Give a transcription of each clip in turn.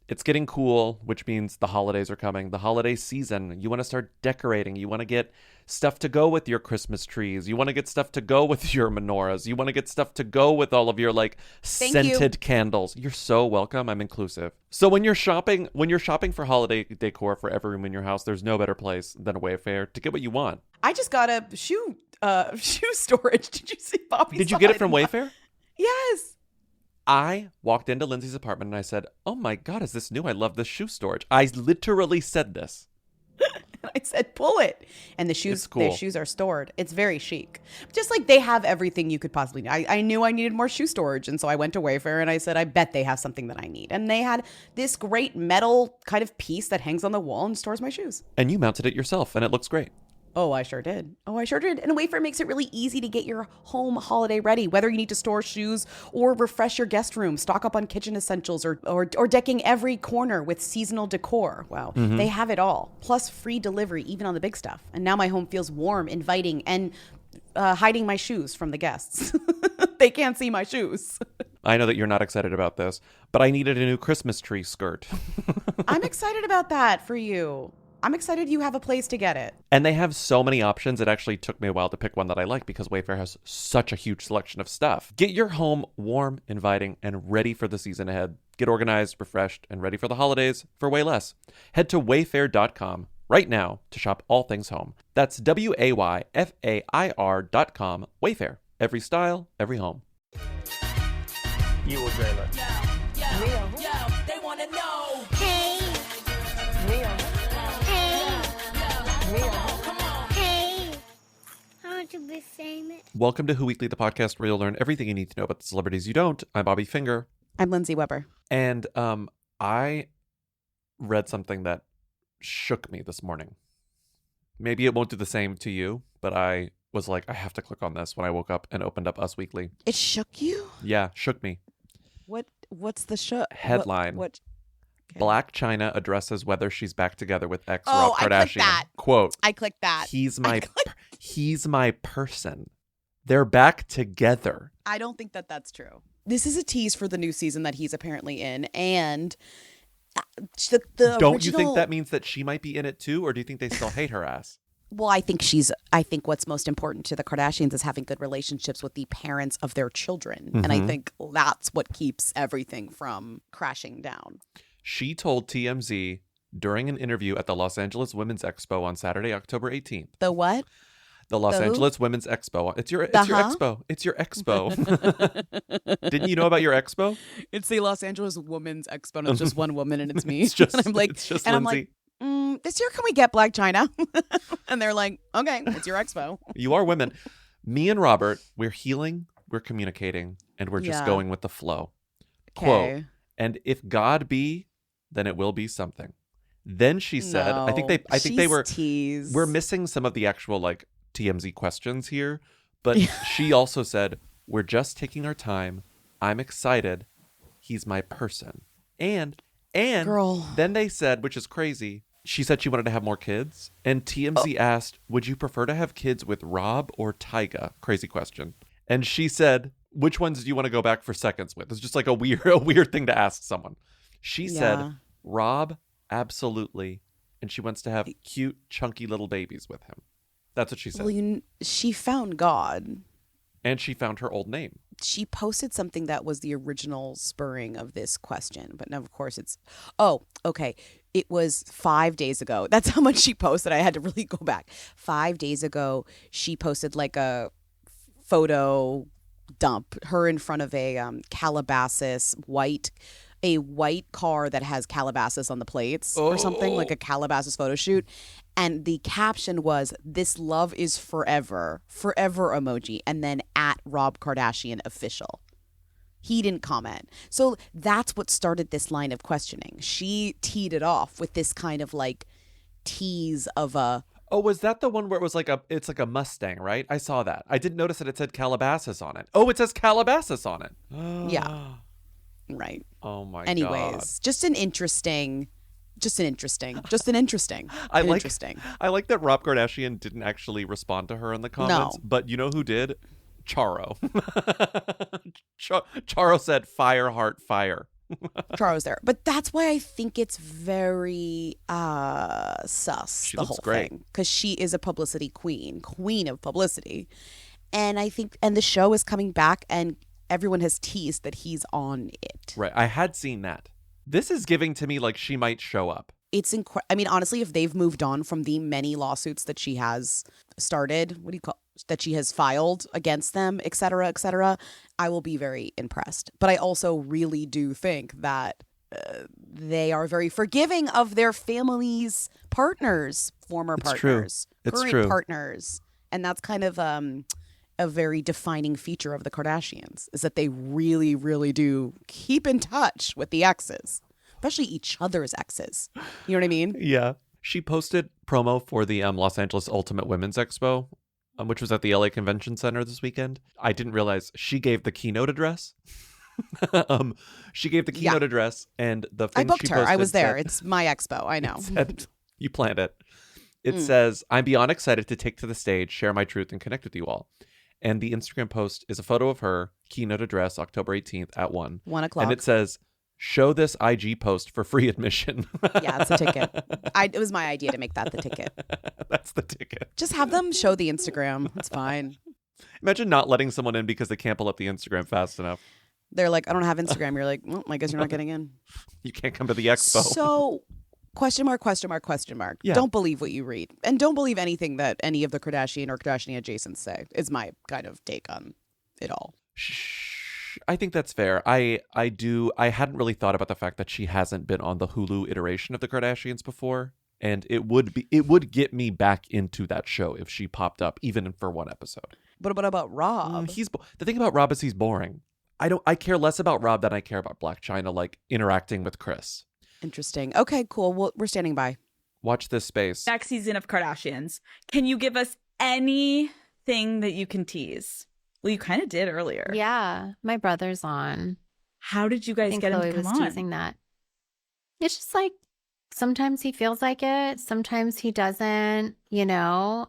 It's getting cool, which means the holidays are coming. The holiday season. You want to start decorating. You want to get stuff to go with your Christmas trees. You want to get stuff to go with your menorahs. You want to get stuff to go with all of your scented candles. You're so welcome. I'm inclusive. So when you're shopping for holiday decor for every room in your house, there's no better place than a Wayfair to get what you want. I just got a shoe storage. Did you see Bobby's? Did you get it from Wayfair? Yes. I walked into Lindsay's apartment and I said, "Oh my God, is this new? I love this shoe storage." I literally said this. And I said, "Pull it." And the shoes, cool. their shoes are stored. It's very chic. Just like they have everything you could possibly need. I knew I needed more shoe storage. And so I went to Wayfair and I said, I bet they have something that I need. And they had this great metal kind of piece that hangs on the wall and stores my shoes. And you mounted it yourself and it looks great. Oh, I sure did. And Wayfair makes it really easy to get your home holiday ready, whether you need to store shoes or refresh your guest room, stock up on kitchen essentials, or decking every corner with seasonal decor. Wow. Mm-hmm. They have it all. Plus free delivery, even on the big stuff. And now my home feels warm, inviting, and hiding my shoes from the guests. They can't see my shoes. I know that you're not excited about this, but I needed a new Christmas tree skirt. I'm excited about that for you. I'm excited you have a place to get it. And they have so many options. It actually took me a while to pick one that I like because Wayfair has such a huge selection of stuff. Get your home warm, inviting, and ready for the season ahead. Get organized, refreshed, and ready for the holidays for way less. Head to wayfair.com right now to shop all things home. That's WAYFAIR.com. Wayfair. Every style, every home. You will dream it. Yo, they want to know. Hey. Hey. Hey. I want to be famous. Welcome to Who Weekly, the podcast where you'll learn everything you need to know about the celebrities you don't. I'm Bobby Finger. I'm Lindsay Weber. And I read something that shook me this morning. Maybe it won't do the same to you, but I was like, I have to click on this when I woke up and opened up Us Weekly. It shook you? Yeah, shook me. What's the shook? Headline. What? Okay. Black China addresses whether she's back together with ex Rob Kardashian. I clicked that. Quote. I clicked that. He's my person. They're back together. I don't think that that's true. This is a tease for the new season that he's apparently in, and Don't you think that means that she might be in it too, or do you think they still hate her ass? Well, I think what's most important to the Kardashians is having good relationships with the parents of their children. Mm-hmm. And I think that's what keeps everything from crashing down. She told TMZ during an interview at the Los Angeles Women's Expo on Saturday, October 18th. The what? The Los Angeles Women's Expo. It's your expo. It's your expo. Didn't you know about your expo? It's the Los Angeles Women's Expo. And it's just one woman and it's me. It's just, and I'm like, it's just and Lindsay. I'm like, this year can we get Black China? And they're like, okay, it's your expo. You are women. Me and Robert, we're healing, we're communicating, and we're just going with the flow. Okay. Quote, and if God be, then it will be something. Then she said, No, I think they were teased. We're missing some of the actual TMZ questions here, but she also said, we're just taking our time. I'm excited. He's my person. And Girl. Then they said, which is crazy, she said she wanted to have more kids. And TMZ asked, would you prefer to have kids with Rob or Tyga? Crazy question. And she said, which ones do you want to go back for seconds with? It's just like a weird thing to ask someone. She said, Rob, absolutely. And she wants to have cute, chunky little babies with him. That's what she said. Well, she found God. And she found her old name. She posted something that was the original spurring of this question. But now, of course, it's... Oh, okay. It was 5 days ago. That's how much she posted. I had to really go back. 5 days ago, she posted a photo dump. Her in front of a Calabasas white car that has Calabasas on the plates or something, like a Calabasas photo shoot. And the caption was, "This love is forever emoji." And then at Rob Kardashian official. He didn't comment. So that's what started this line of questioning. She teed it off with this kind of tease of a... Oh, was that the one where it was it's like a Mustang, right? I saw that. I didn't notice that it said Calabasas on it. Oh, it says Calabasas on it. Yeah. Right. Oh my God. Anyways, just an interesting. I like that Rob Kardashian didn't actually respond to her in the comments, but you know who did? Charo. Charo said, "Fire, heart, fire." Charo's there. But that's why I think it's very sus, She the looks whole great. thing. Because she is a publicity queen of publicity. And I think, and the show is coming back and everyone has teased that he's on it. Right. I had seen that. This is giving to me like she might show up. It's I mean, honestly, if they've moved on from the many lawsuits that she has started, that she has filed against them, et cetera, I will be very impressed. But I also really do think that they are very forgiving of their family's partners, former It's partners, true. It's current true. partners. And that's kind of a very defining feature of the Kardashians, is that they really, really do keep in touch with the exes, especially each other's exes. You know what I mean? Yeah. She posted promo for the Los Angeles Ultimate Women's Expo, which was at the LA Convention Center this weekend. I didn't realize she gave the keynote address. She gave the keynote address, and the thing I booked she her. I posted was there. said- It's my expo. I know. said, you planned it. It says, I'm beyond excited to take to the stage, share my truth, and connect with you all. And the Instagram post is a photo of her, keynote address, October 18th at 1. 1 o'clock. And it says, show this IG post for free admission. Yeah, it's a ticket. It was my idea to make that the ticket. That's the ticket. Just have them show the Instagram. It's fine. Imagine not letting someone in because they can't pull up the Instagram fast enough. They're like, I don't have Instagram. You're like, well, I guess you're not getting in. You can't come to the expo. So, question mark. Yeah. Don't believe what you read. And don't believe anything that any of the Kardashian or Kardashian adjacents say, is my kind of take on it all. I think that's fair. I hadn't really thought about the fact that she hasn't been on the Hulu iteration of the Kardashians before. And it would get me back into that show if she popped up, even for one episode. But what about Rob? The thing about Rob is he's boring. I care less about Rob than I care about Black China, like interacting with Chris. Interesting. Okay, cool. Well, we're standing by. Watch this space. Next season of Kardashians. Can you give us anything that you can tease? Well, you kind of did earlier. Yeah, my brother's on. How did you I guys think get him Chloe to was come on? teasing that. It's just like sometimes he feels like it, sometimes he doesn't, and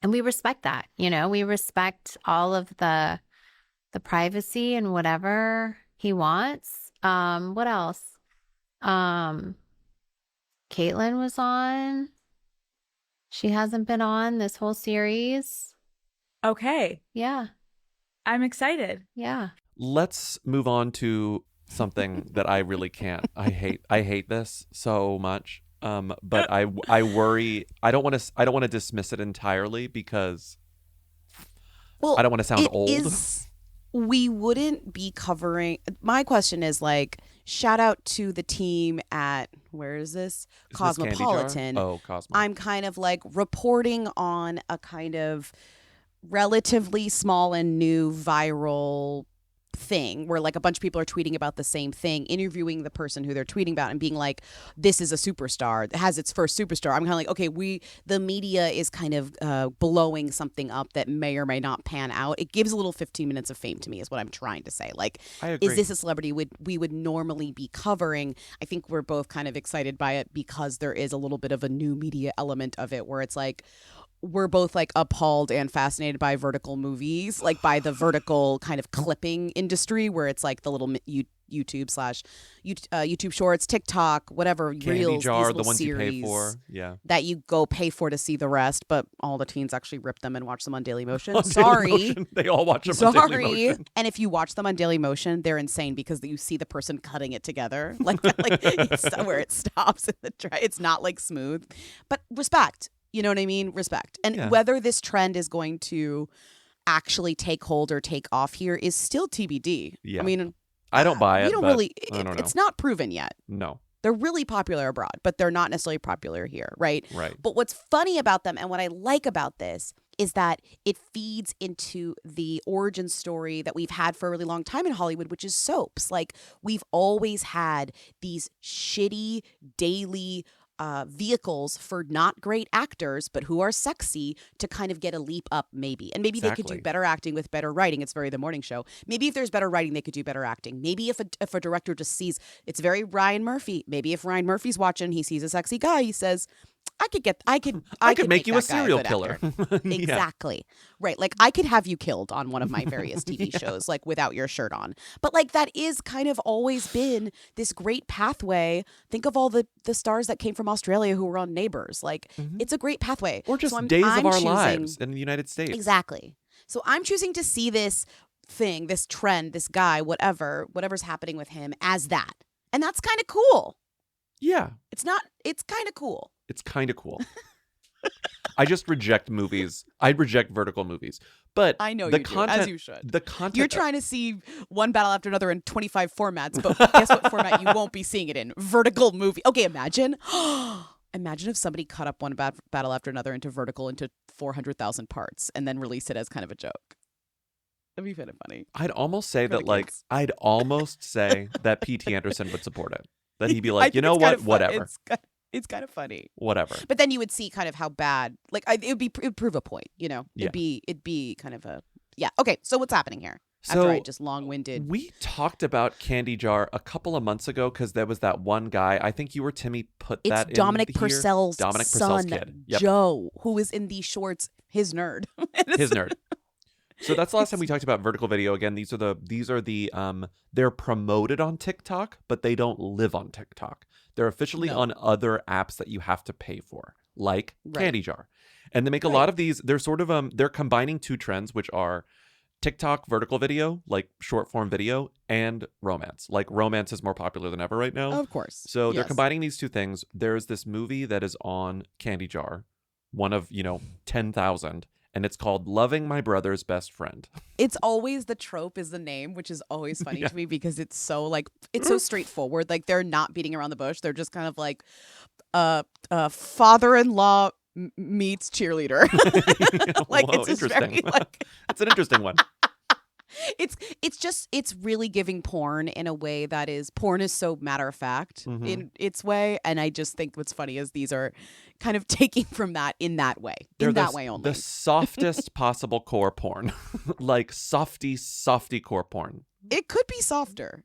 we respect that, we respect all of the privacy and whatever he wants. What else? Caitlyn was on. She hasn't been on this whole series. Okay. Yeah. I'm excited. Yeah. Let's move on to something that I really can't. I hate this so much. But I worry. I don't want to dismiss it entirely because I don't want to sound old. We wouldn't be covering. My question is like, shout out to the team at, where is this? Cosmopolitan. Oh, Cosmo. I'm kind of like reporting on a kind of relatively small and new viral thing where like a bunch of people are tweeting about the same thing, interviewing the person who they're tweeting about and being like, this is a superstar. It has its first superstar. I'm kind of like, okay, the media is kind of blowing something up that may or may not pan out. It gives a little 15 minutes of fame to me is what I'm trying to say. Like, I agree. is this a celebrity we would normally be covering? I think we're both kind of excited by it because there is a little bit of a new media element of it where it's like, we're both like appalled and fascinated by vertical movies, like by the vertical kind of clipping industry where it's like the little YouTube shorts, TikTok, whatever, Candy reels, jar, these the little ones you series pay for. Yeah. that you go pay for to see the rest, but all the teens actually rip them and watch them on Daily Motion. On Sorry. Daily Motion. They all watch them on Daily Motion. And if you watch them on Daily Motion, they're insane because you see the person cutting it together, like it's where it stops in the it's not like smooth, but respect. You know what I mean? Respect. And whether this trend is going to actually take hold or take off here is still TBD. Yeah. I mean, I don't buy it. We don't but really. I don't know. It's not proven yet. No. They're really popular abroad, but they're not necessarily popular here, right? Right. But what's funny about them and what I like about this is that it feeds into the origin story that we've had for a really long time in Hollywood, which is soaps. Like, we've always had these shitty daily vehicles for not great actors, but who are sexy to kind of get a leap up maybe. And maybe they could do better acting with better writing. It's very The Morning Show. Maybe if there's better writing, they could do better acting. Maybe if a director just sees, it's very Ryan Murphy. Maybe if Ryan Murphy's watching, he sees a sexy guy, he says, I could make you a that guy serial good killer. actor. Yeah. Exactly. Right. Like I could have you killed on one of my various TV shows, like without your shirt on. But like that is kind of always been this great pathway. Think of all the stars that came from Australia who were on Neighbours. Like it's a great pathway. Or just So days I'm of our choosing- lives in the United States. Exactly. So I'm choosing to see this thing, this trend, this guy, whatever's happening with him as that. And that's kind of cool. Yeah. It's kind of cool. It's kind of cool. I just reject movies. I reject vertical movies. But I know the you content, do, as you should. The content. You're trying to see one battle after another in 25 formats, but guess what format you won't be seeing it in? Vertical movie. Okay, imagine. Imagine if somebody cut up one battle after another into 400,000 parts and then released it as kind of a joke. That'd be kind of funny. I'd almost say For the that, like, kids. I'd almost say that P.T. Anderson would support it. That he'd be I like, think you know it's kind what? of fun. Whatever. It's kind of funny. Whatever. But then you would see kind of how bad, like it would prove a point, you know. Yeah. It'd be kind of a Okay, so what's happening here? So After I just long-winded. we talked about Candy Jar a couple of months ago because there was that one guy. I think you or Timmy put It's that Dominic in here. Purcell's Dominic son, Purcell's kid. Yep. Joe, who is in these shorts. His nerd. His nerd. So that's the last time we talked about vertical video. Again, these are the they're promoted on TikTok, but they don't live on TikTok. They're officially No. on other apps that you have to pay for, like Right. Candy Jar. And they make a lot of these. They're sort of they're combining two trends, which are TikTok vertical video, like short form video, and romance. Like romance is more popular than ever right now. Of course. So they're Yes. combining these two things. There's this movie that is on Candy Jar, one of 10,000. And it's called Loving My Brother's Best Friend. It's always the trope is the name, which is always funny Yeah. to me because it's so so straightforward. Like they're not beating around the bush. They're just kind of like father-in-law meets cheerleader. Like Whoa, it's just interesting. very like That's an interesting one. it's really giving porn in a way that is porn is so matter of fact Mhm. in its way, and I just think what's funny is these are kind of taking from that in that way, They're that way only. The softest possible core porn. Like softy core porn. It could be softer.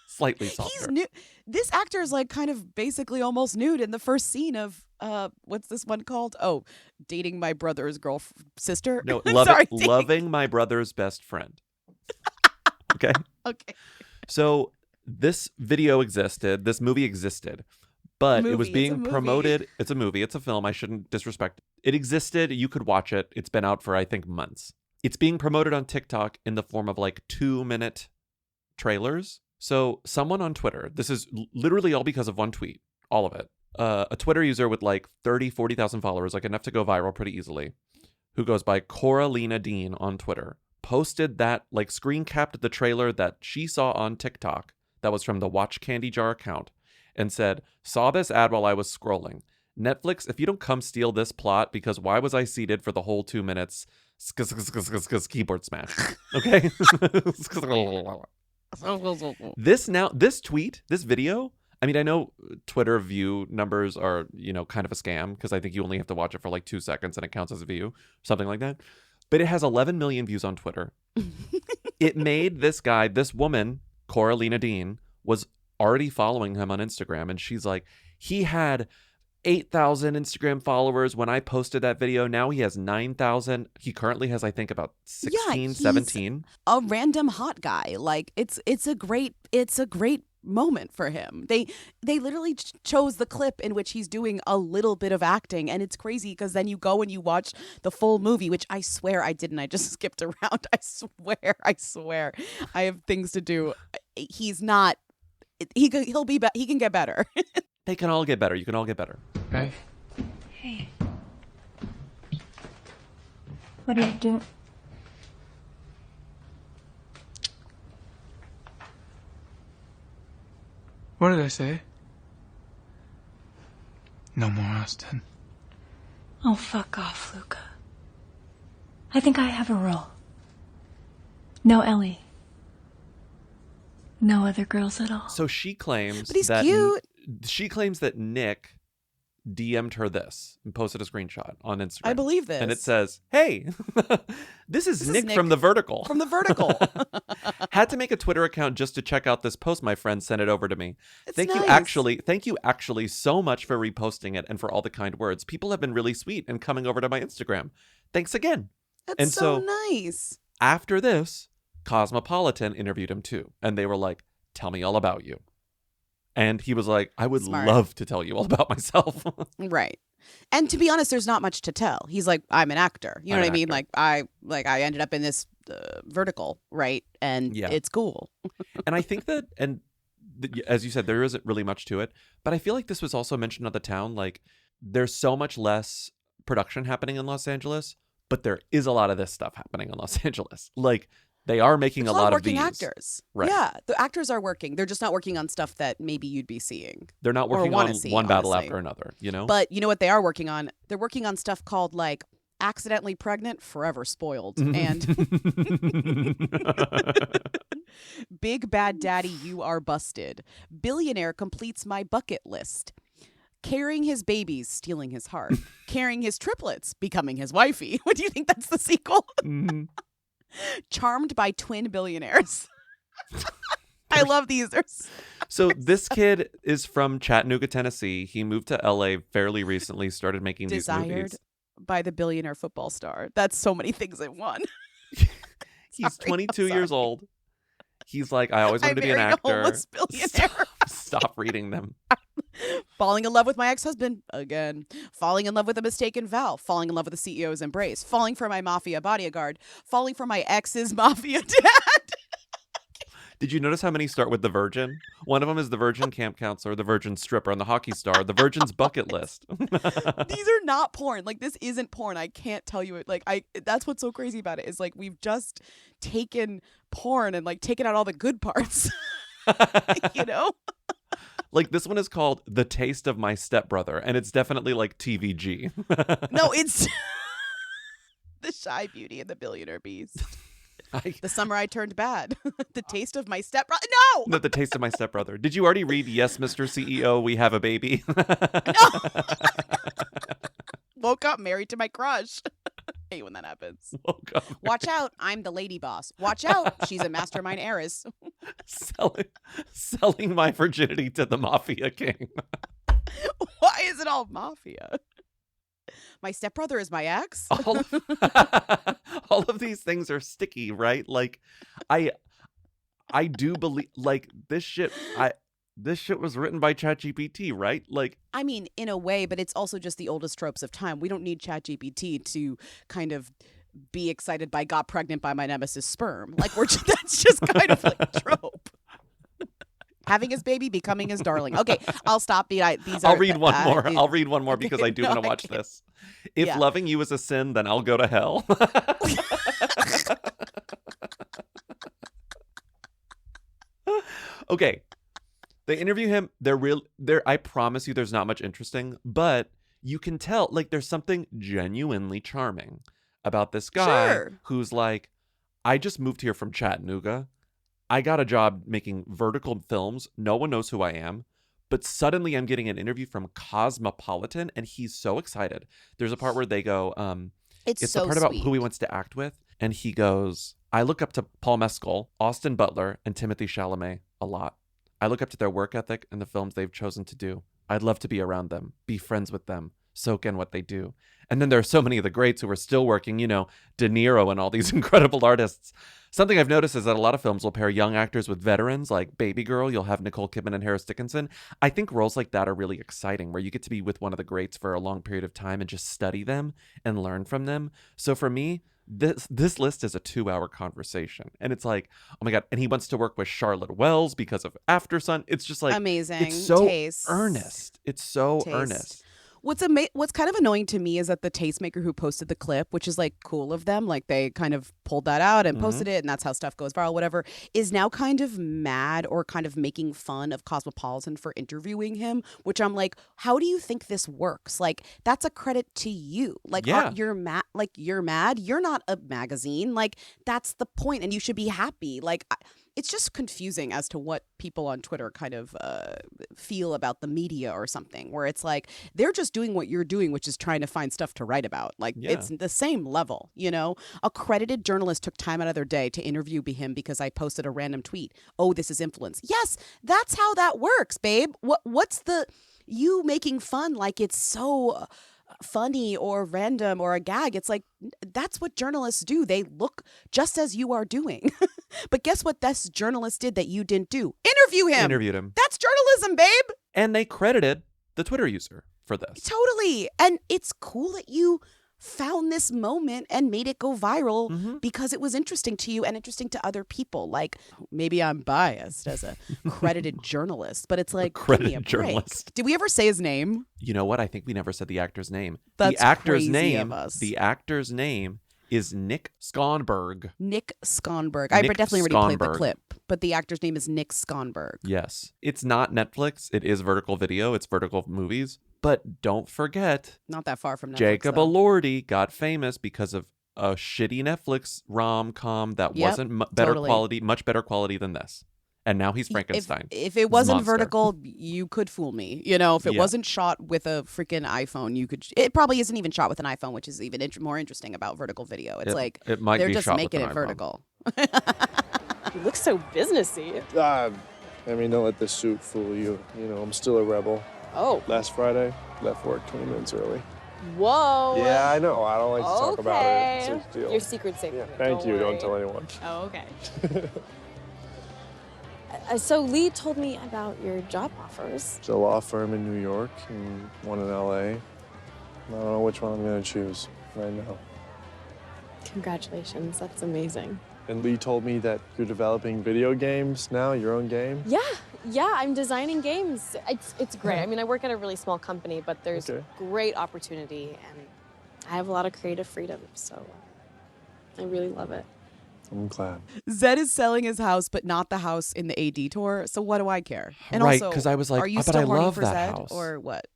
Slightly He's softer. new. This actor is like kind of basically almost nude in the first scene of what's this one called? Oh, Dating My Brother's Sister. No, Sorry, loving my brother's best friend. Okay. Okay. So this video existed, this movie existed, but it was Movie, it's a being movie. promoted. It's a movie, it's a film. I shouldn't disrespect it. It existed. You could watch it. It's been out for, I think, months. It's being promoted on TikTok in the form of like 2-minute trailers. So someone on Twitter, this is literally all because of one tweet, all of it. A Twitter user with like 40,000 followers, like enough to go viral pretty easily, who goes by Coralina Dean on Twitter, posted that, like screen capped the trailer that she saw on TikTok that was from the Watch Candy Jar account and said, saw this ad while I was scrolling. Netflix, if you don't come steal this plot, because why was I seated for the whole 2 minutes? Keyboard smash. Okay? This tweet, this video, I mean, I know Twitter view numbers are, kind of a scam because I think you only have to watch it for like 2 seconds and it counts as a view, something like that. But it has 11 million views on Twitter. It made this guy, this woman, Coralina Dean, was already following him on Instagram. And she's like, he had 8,000 Instagram followers when I posted that video. Now he has 9,000. He currently has, I think, about 16, he's 17. A random hot guy. Like it's a great moment for him. They literally chose the clip in which he's doing a little bit of acting, and it's crazy because then you go and you watch the full movie, which I swear I didn't. I just skipped around. I swear. I have things to do. He's not. He can get better. They can all get better. You can all get better. Hey. Hey. What are you doing? What did I say? No more Austin. Oh, fuck off, Luca. I think I have a rule. No Ellie. No other girls at all. So she claims But he's that cute. She claims that Nick, DM'd her this and posted a screenshot on Instagram. I believe this. And it says, "Hey, this is Nick from The Vertical." From The Vertical. Had to make a Twitter account just to check out this post. My friend sent it over to me. It's Thank you actually so much for reposting it and for all the kind words. People have been really sweet and coming over to my Instagram. Thanks again. That's And so so- nice. After this, Cosmopolitan interviewed him too. And they were like, "Tell me all about you." And he was like, "I would Smart. love to tell you all about myself." Right. And to be honest, there's not much to tell. He's like, I'm an actor. You know I'm what I an mean? actor. I ended up in this vertical, right? And Yeah. it's cool. And I think that, as you said, there isn't really much to it. But I feel like this was also mentioned on The Town. Like, there's so much less production happening in Los Angeles, but there is a lot of this stuff happening in Los Angeles. Like, they are making There's a lot of working these. actors. Right. Yeah, the actors are working. They're just not working on stuff that maybe you'd be seeing. They're not Or working wanna on see, one battle honestly. after another, you know? But you know what they are working on? They're working on stuff called like accidentally pregnant, forever spoiled, and Big Bad Daddy, You Are Busted. Billionaire completes my bucket list. Carrying his babies, stealing his heart. Carrying his triplets, becoming his wifey. What do you think that's the sequel? Mhm. Charmed by twin billionaires. I love these. So this kid is from Chattanooga, Tennessee. He moved to LA fairly recently, started making these Desired movies. by the billionaire football star. That's so many things in one. He's Sorry, 22 I'm years sorry. old. He's like, I always wanted to be an married a actor. homeless billionaire. Stop reading them. Falling in love with my ex-husband again. Falling in love with a mistaken vow. Falling in love with the CEO's embrace. Falling for my mafia bodyguard. Falling for my ex's mafia dad. Did you notice how many start with the Virgin? One of them is the Virgin camp counselor, the Virgin stripper, and the hockey star. The Virgin's bucket list. These are not porn. Like, this isn't porn. I can't tell you it. Like, that's what's so crazy about it is like we've just taken porn and like taken out all the good parts. You know? Like, this one is called The Taste of My Stepbrother, and it's definitely like TVG. No, it's The Shy Beauty and the Billionaire Beast. The Summer I Turned Bad. The Taste of My Stepbrother. No! No, The Taste of My Stepbrother. Did you already read Yes, Mr. CEO, We Have a Baby? No! Woke up married to my crush. Hate when that happens. Woke up Watch out, I'm the lady boss. Watch out, she's a mastermind heiress. selling my virginity to the Mafia King. Why is it all mafia? My stepbrother is my ex. All of these things are sticky, right? Like, I do believe, like, this shit was written by ChatGPT, right? Like, I mean, in a way, but it's also just the oldest tropes of time. We don't need ChatGPT to kind of be excited by got pregnant by my nemesis sperm. Like, that's just kind of like a trope. Having his baby, becoming his darling. Okay, I'll stop. I'll read one more. I'll read one more because I do No, want to I watch can't. this. If Yeah. loving you is a sin, then I'll go to hell. Okay. They interview him. I promise you there's not much interesting, but you can tell, like, there's something genuinely charming about this guy Sure. who's like, I just moved here from Chattanooga. I got a job making vertical films. No one knows who I am. But suddenly I'm getting an interview from Cosmopolitan, and he's so excited. There's a part where they go, it's so the part about sweet. who he wants to act with. And he goes, I look up to Paul Mescal, Austin Butler, and Timothée Chalamet a lot. I look up to their work ethic and the films they've chosen to do. I'd love to be around them, be friends with them, soak in what they do. And then there are so many of the greats who are still working, you know, De Niro and all these incredible artists. Something I've noticed is that a lot of films will pair young actors with veterans, like Baby Girl. You'll have Nicole Kidman and Harris Dickinson. I think roles like that are really exciting, where you get to be with one of the greats for a long period of time and just study them and learn from them. So for me, this list is a 2-hour conversation. And it's like, oh my God. And he wants to work with Charlotte Wells because of After Sun. It's just like, Amazing. it's so Taste. earnest. It's so Taste. earnest. What's kind of annoying to me is that the tastemaker who posted the clip, which is like cool of them, like they kind of pulled that out and posted it, and that's how stuff goes viral, whatever, is now kind of mad or kind of making fun of Cosmopolitan for interviewing him, which I'm like, how do you think this works? Like, that's a credit to you. Like, Yeah. you're mad. Like, you're mad. You're not a magazine. Like, that's the point, and you should be happy. Like, it's just confusing as to what people on Twitter kind of feel about the media or something, where it's like they're just doing what you're doing, which is trying to find stuff to write about. Like it's the same level, you know. A credited journalist took time out of their day to interview him because I posted a random tweet. Oh, this is influence. Yes, that's how that works, babe. What's the you making fun like it's so funny or random or a gag? It's like that's what journalists do. They look just as you are doing. But guess what this journalist did that you didn't do? Interviewed him. That's journalism, babe. And they credited the Twitter user for this. Totally. And it's cool that you found this moment and made it go viral because it was interesting to you and interesting to other people. Like, maybe I'm biased as a credited journalist, but it's like, credited journalist. Did we ever say his name? You know what? I think we never said the actor's name. That's the actor's crazy name. of us. The actor's name is Nick Skonberg. Nick Skonberg. I definitely already played the clip, but the actor's name is Nick Skonberg. Yes. It's not Netflix. It is Vertical Video. It's Vertical Movies. But don't forget, not that far from Netflix, Jacob Elordi got famous because of a shitty Netflix rom-com that wasn't much better quality than this. And now he's Frankenstein. If it wasn't vertical, you could fool me. You know, if it wasn't shot with a freaking iPhone, you could. It probably isn't even shot with an iPhone, which is even more interesting about Vertical Video. It's like it might they're be just shot making with it an vertical. You look so businessy. I mean, don't let the suit fool you. You know, I'm still a rebel. Oh. Last Friday, left work 20 minutes early. Whoa. Yeah, I know. I don't like to talk about it. It's a deal. Your secret's safe. Yeah, thank you. Don't tell anyone. Oh, okay. So Lee told me about your job offers. It's a law firm in New York and one in LA. I don't know which one I'm going to choose right now. Congratulations. That's amazing. And Lee told me that you're developing video games now, your own game? Yeah, I'm designing games. It's great. I mean, I work at a really small company, but there's great opportunity, and I have a lot of creative freedom, so I really love it. I'm glad. Zedd is selling his house, but not the house in the AD tour, so what do I care? And right, also, because I was like, are you but still I horny love for that Zedd, house. or what?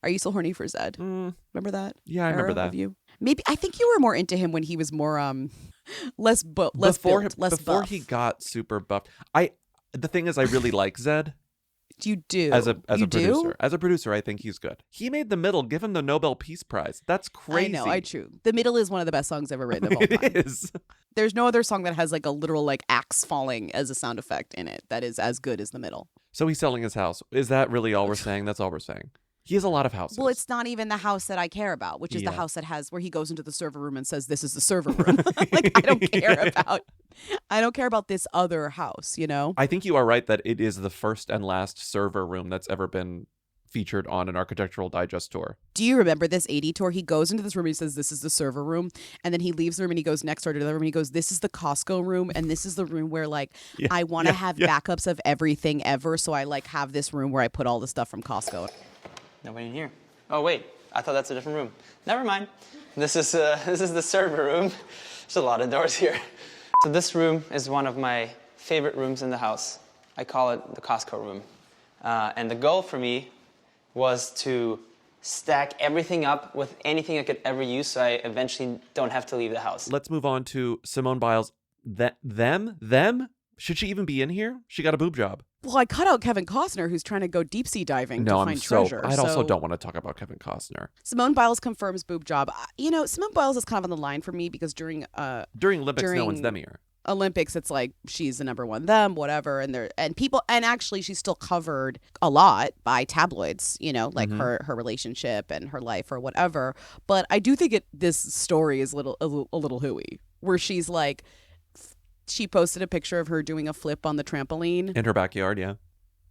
Are you still horny for Zedd? Remember that? Yeah, I remember that. Of you? Maybe I think you were more into him when he was more less built, before buff. he got super buffed. The thing is, I really like Zedd. You do as a producer. As a producer, I think he's good. He made The Middle. Give him the Nobel Peace Prize. That's crazy. I know. True. The Middle is one of the best songs ever written of all time. It is. There's no other song that has like a literal like axe falling as a sound effect in it that is as good as The Middle. So he's selling his house. Is that really all we're saying? That's all we're saying. He has a lot of houses. Well, it's not even the house that I care about, which is the house that has where he goes into the server room and says, "This is the server room." Like I don't care about this other house, you know? I think you are right that it is the first and last server room that's ever been featured on an Architectural Digest tour. Do you remember this 80 tour? He goes into this room, he says, "This is the server room." And then he leaves the room and he goes next door to the room and he goes, "This is the Costco room. And this is the room where like I want to have backups of everything ever. So I like have this room where I put all the stuff from Costco." Nobody in here. Oh wait, I thought that's a different room. Never mind. This is the server room. There's a lot of doors here. So this room is one of my favorite rooms in the house. I call it the Costco room. And the goal for me was to stack everything up with anything I could ever use so I eventually don't have to leave the house. Let's move on to Simone Biles. Them? Should she even be in here? She got a boob job. Well, I cut out Kevin Costner, who's trying to go deep sea diving to find treasure. I also don't want to talk about Kevin Costner. Simone Biles confirms boob job. You know, Simone Biles is kind of on the line for me because during Olympics, no one's them here. Olympics, it's like she's the number one them, whatever, and actually she's still covered a lot by tabloids, you know, like her relationship and her life or whatever. But I do think this story is a little hooey, where she's like. She posted a picture of her doing a flip on the trampoline. In her backyard, yeah.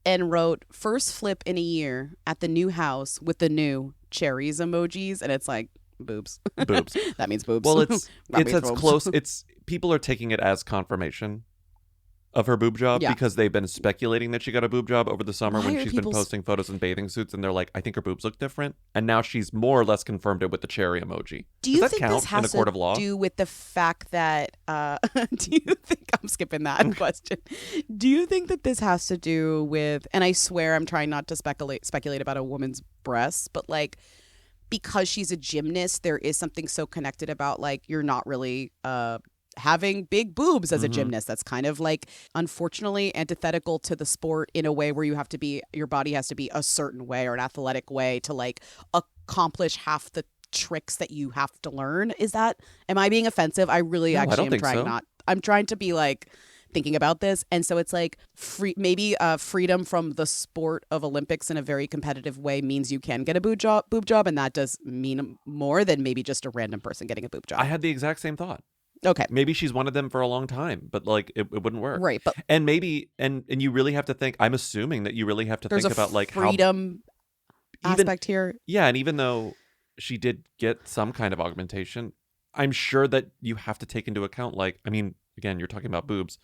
And wrote, "First flip in a year at the new house with the new cherries emojis." And it's like, boobs. Boobs. That means boobs. Well, it's close. People are taking it as confirmation of her boob job because they've been speculating that she got a boob job over the summer when she's been posting photos in bathing suits, and they're like, "I think her boobs look different." And now she's more or less confirmed it with the cherry emoji. Do you Does that think count this has in a court of law? to do with the fact that do you think I'm skipping that question? Do you think that this has to do with, and I swear I'm trying not to speculate about a woman's breasts, but like because she's a gymnast, there is something so connected about like you're not really having big boobs as a gymnast. That's kind of like, unfortunately, antithetical to the sport in a way where your body has to be a certain way or an athletic way to like accomplish half the tricks that you have to learn. Am I being offensive? I really No, I actually don't am think trying so. not. I'm trying to be like thinking about this. And so it's like freedom from the sport of Olympics in a very competitive way means you can get a boob job. And that does mean more than maybe just a random person getting a boob job. I had the exact same thought. Okay. Maybe she's wanted them for a long time, but like it wouldn't work. Right. But and maybe, and you really have to think, I'm assuming that you really have to there's think a about like freedom aspect here. Yeah. And even though she did get some kind of augmentation, I'm sure that you have to take into account, like, I mean, again, you're talking about boobs.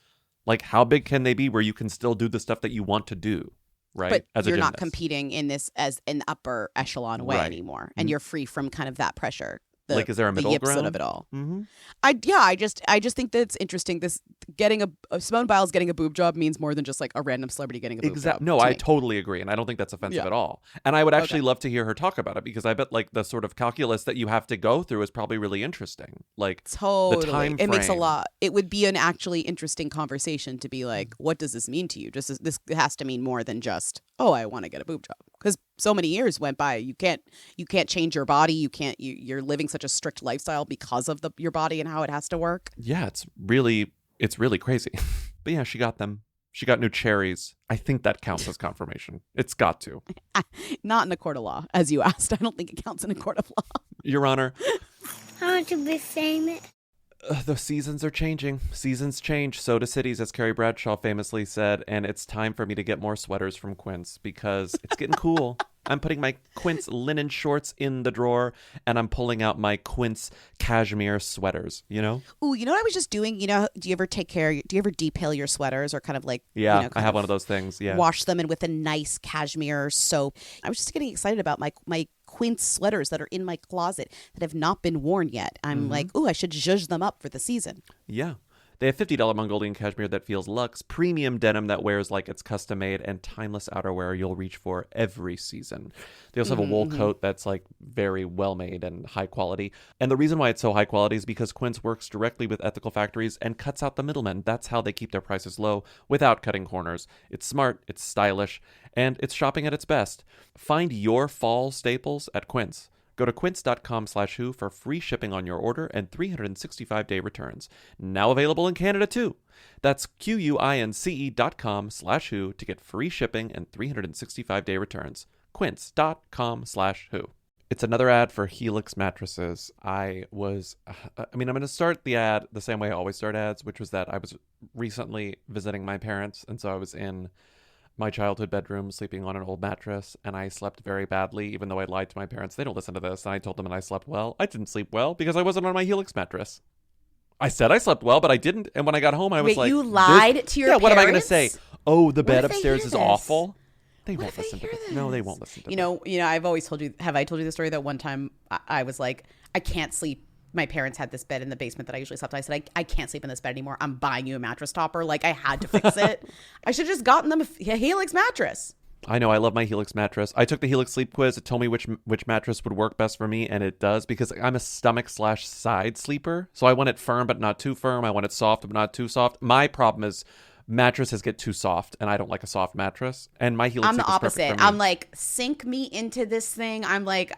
Like, how big can they be where you can still do the stuff that you want to do, right? But as you're a not gymnast. competing in this as an upper echelon way Right. anymore. And you're free from kind of that pressure. Like, is there a middle the ground of it all? Mm-hmm. I just think that it's interesting. This Simone Biles getting a boob job means more than just like a random celebrity getting a boob job. No, to I me. totally agree, and I don't think that's offensive Yeah. at all. And I would actually love to hear her talk about it, because I bet like the sort of calculus that you have to go through is probably really interesting. Like Totally. the time It makes a frame. lot. It would be an actually interesting conversation to be like, what does this mean to you? This has to mean more than just, oh, I want to get a boob job. Because so many years went by. You can't change your body. You're living such a strict lifestyle because of your body and how it has to work. Yeah, it's really crazy. But yeah, she got them. She got new cherries. I think that counts as confirmation. It's got to. Not in a court of law, as you asked. I don't think it counts in a court of law. Your Honor. I want to be famous. The seasons are changing. Seasons change. So do cities, as Carrie Bradshaw famously said. And it's time for me to get more sweaters from Quince, because it's getting cool. I'm putting my Quince linen shorts in the drawer, and I'm pulling out my Quince cashmere sweaters, you know? Ooh, you know what I was just doing? You know, do you ever depale your sweaters or kind of like, Yeah, you know, I have one of those things. Yeah. wash them in with a nice cashmere soap? I was just getting excited about my Quince sweaters that are in my closet that have not been worn yet. I'm like, ooh, I should zhuzh them up for the season. Yeah. They have $50 Mongolian cashmere that feels luxe, premium denim that wears like it's custom made, and timeless outerwear you'll reach for every season. They also have a wool coat that's like very well made and high quality. And the reason why it's so high quality is because Quince works directly with ethical factories and cuts out the middlemen. That's how they keep their prices low without cutting corners. It's smart, it's stylish, and it's shopping at its best. Find your fall staples at Quince. Go to quince.com/who for free shipping on your order and 365-day returns. Now available in Canada too. That's QUINCE.com/who to get free shipping and 365-day returns. Quince.com/who. It's another ad for Helix mattresses. I'm going to start the ad the same way I always start ads, which was that I was recently visiting my parents, and so I was in my childhood bedroom sleeping on an old mattress, and I slept very badly, even though I lied to my parents. They don't listen to this, and I told them that I slept well. I didn't sleep well because I wasn't on my Helix mattress. I said I slept well, but I didn't. And when I got home, I was Wait, like, you lied to your Yeah, what am I going to parents? say? Oh, the bed if they upstairs hear is this? awful. They What won't if they listen to hear this. No, they won't listen to You this. know, I've always told you, have I told you the story that one time I was like, I can't sleep. My parents had this bed in the basement that I usually slept on. I said, I can't sleep in this bed anymore. I'm buying you a mattress topper. Like, I had to fix it. I should have just gotten them a Helix mattress. I know, I love my Helix mattress. I took the Helix sleep quiz. It told me which mattress would work best for me, and it does, because I'm a stomach/side sleeper. So I want it firm but not too firm. I want it soft but not too soft. My problem is mattresses get too soft, and I don't like a soft mattress. And my Helix I'm the sleep is perfect opposite. for me. I'm like, sink me into this thing. I'm like,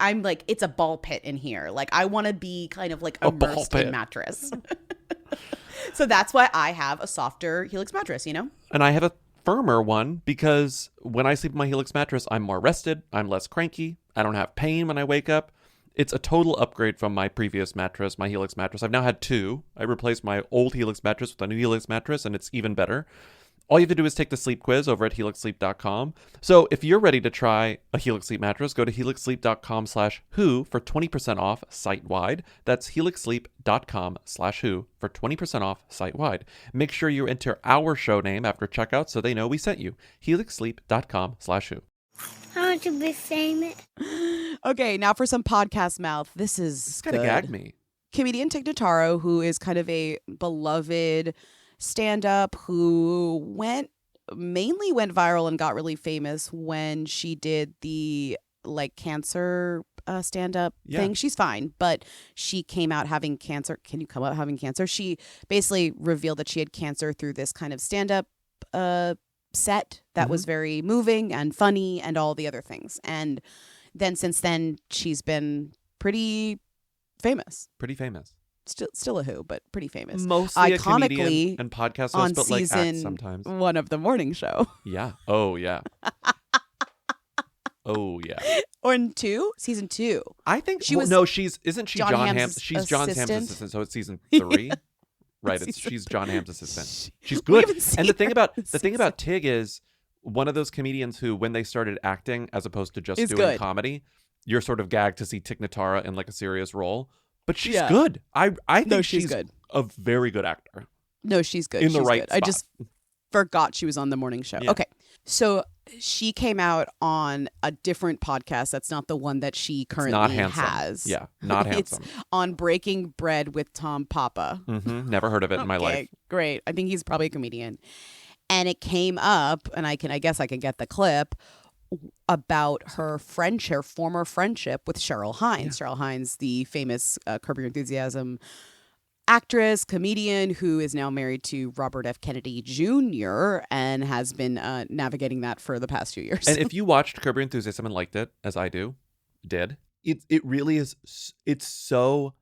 it's a ball pit in here. Like, I want to be kind of like immersed in mattress. So that's why I have a softer Helix mattress, you know? And I have a firmer one, because when I sleep in my Helix mattress, I'm more rested, I'm less cranky, I don't have pain when I wake up. It's a total upgrade from my previous mattress, my Helix mattress. I've now had two. I replaced my old Helix mattress with a new Helix mattress, and it's even better. All you have to do is take the sleep quiz over at helixsleep.com. So if you're ready to try a Helix Sleep mattress, go to helixsleep.com/who for 20% off site-wide. That's helixsleep.com/who for 20% off site-wide. Make sure you enter our show name after checkout so they know we sent you. helixsleep.com/who. I want to be famous. Okay, now for some podcast mouth. This kind of gagged me. Comedian Tig Notaro, who is kind of a beloved stand-up, who mainly went viral and got really famous when she did the like cancer stand-up Yeah. thing. She's fine, but she came out having cancer. Can you come out having cancer? She basically revealed that she had cancer through this kind of stand-up set that was very moving and funny and all the other things. And then since then, she's been pretty famous. Pretty famous. Still a who, but pretty famous. Mostly a Iconically comedian and podcast host, on but like season acts sometimes. 1 of the morning show. Yeah. Oh, yeah. Oh, yeah. Or in season 2. I think she was. No, isn't she John Hamm's? Hamm's She's John Hamm's assistant. assistant, so it's season 3. Right, she's John Hamm's assistant. She's We good. haven't seen And the thing that about Tig is one of those comedians who, when they started acting as opposed to just Is doing good. comedy, you're sort of gagged to see Tig Notaro in like a serious role. But she's Yeah. good. I think No, she's good. a very good actor. No, she's good. In the She's right good. I spot. just forgot she was on the morning show. Yeah. Okay. So she came out on a different podcast. That's not the one that she Not currently handsome. has. Yeah, not handsome. It's on Breaking Bread with Tom Papa. Never heard of it in my life. Great. I think he's probably a comedian. And it came up, and I guess I can get the clip about her former friendship with Cheryl Hines. Cheryl Hines, the famous Curb Your Enthusiasm actress, comedian who is now married to Robert F. Kennedy Jr. and has been navigating that for the past few years. And if you watched Curb Your Enthusiasm and liked it, as I did, it really is. It's so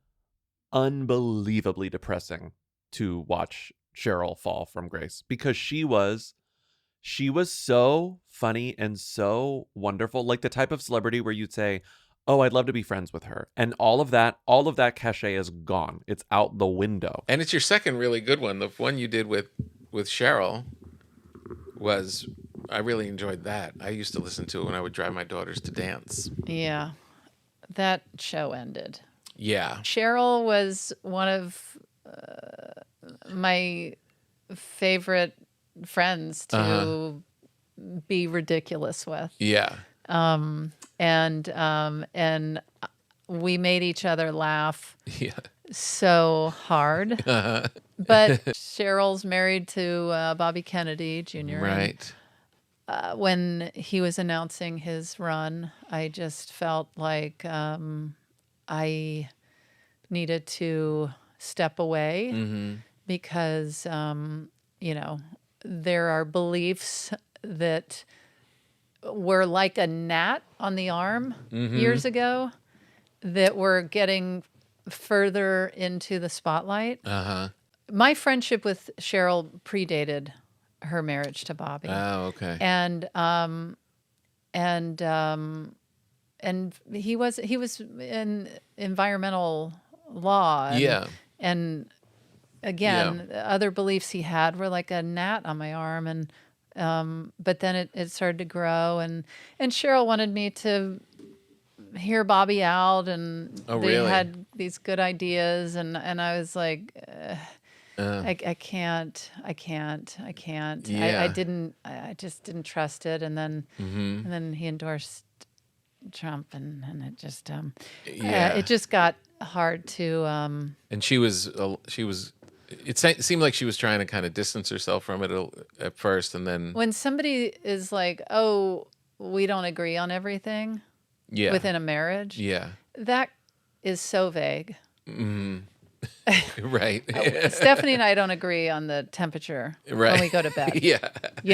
unbelievably depressing to watch Cheryl fall from grace because she was so funny and so wonderful, like the type of celebrity where you'd say, oh, I'd love to be friends with her. And all of that cachet is gone. It's out the window. And it's your second really good one. The one you did with Cheryl I really enjoyed that. I used to listen to it when I would drive my daughters to dance. Yeah. That show ended. Yeah. Cheryl was one of my favorite friends to be ridiculous with. Yeah. And we made each other laugh so hard. But Cheryl's married to Bobby Kennedy Jr. Right. And, when he was announcing his run, I just felt like I needed to step away because, there are beliefs that were like a gnat on the arm years ago that were getting further into the spotlight. My friendship with Cheryl predated her marriage to Bobby. Oh, okay. And he was in environmental law. And again, other beliefs he had were like a gnat on my arm, and but then it started to grow, and Cheryl wanted me to hear Bobby out, and they had these good ideas, and I was like, I can't. Yeah. I just didn't trust it, and then he endorsed Trump, and it just it just got hard to. And she was. It seemed like she was trying to kind of distance herself from it at first, and then when somebody is like, "Oh, we don't agree on everything," within a marriage, that is so vague. Right. Stephanie and I don't agree on the temperature when we go to bed.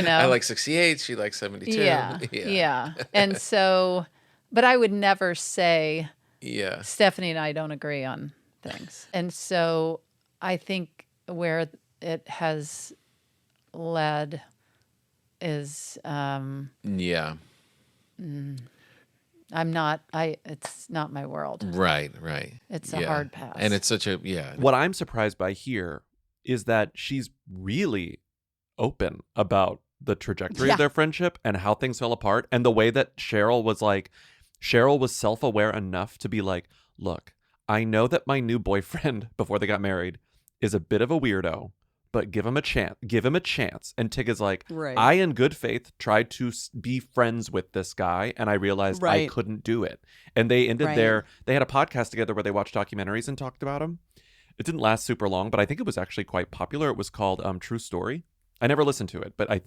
I like 68. She likes 72. Yeah. And so, but I would never say, Stephanie and I don't agree on things. And so I think where it has led is it's not my world. Right. It's a hard pass. And it's such a What I'm surprised by here is that she's really open about the trajectory of their friendship and how things fell apart, and the way that Cheryl was self-aware enough to be like, look, I know that my new boyfriend before they got married is a bit of a weirdo, but give him a chance. And Tig is like, I in good faith tried to be friends with this guy, and I realized I couldn't do it. And they ended there. They had a podcast together where they watched documentaries and talked about him. It didn't last super long, but I think it was actually quite popular. It was called True Story. I never listened to it, but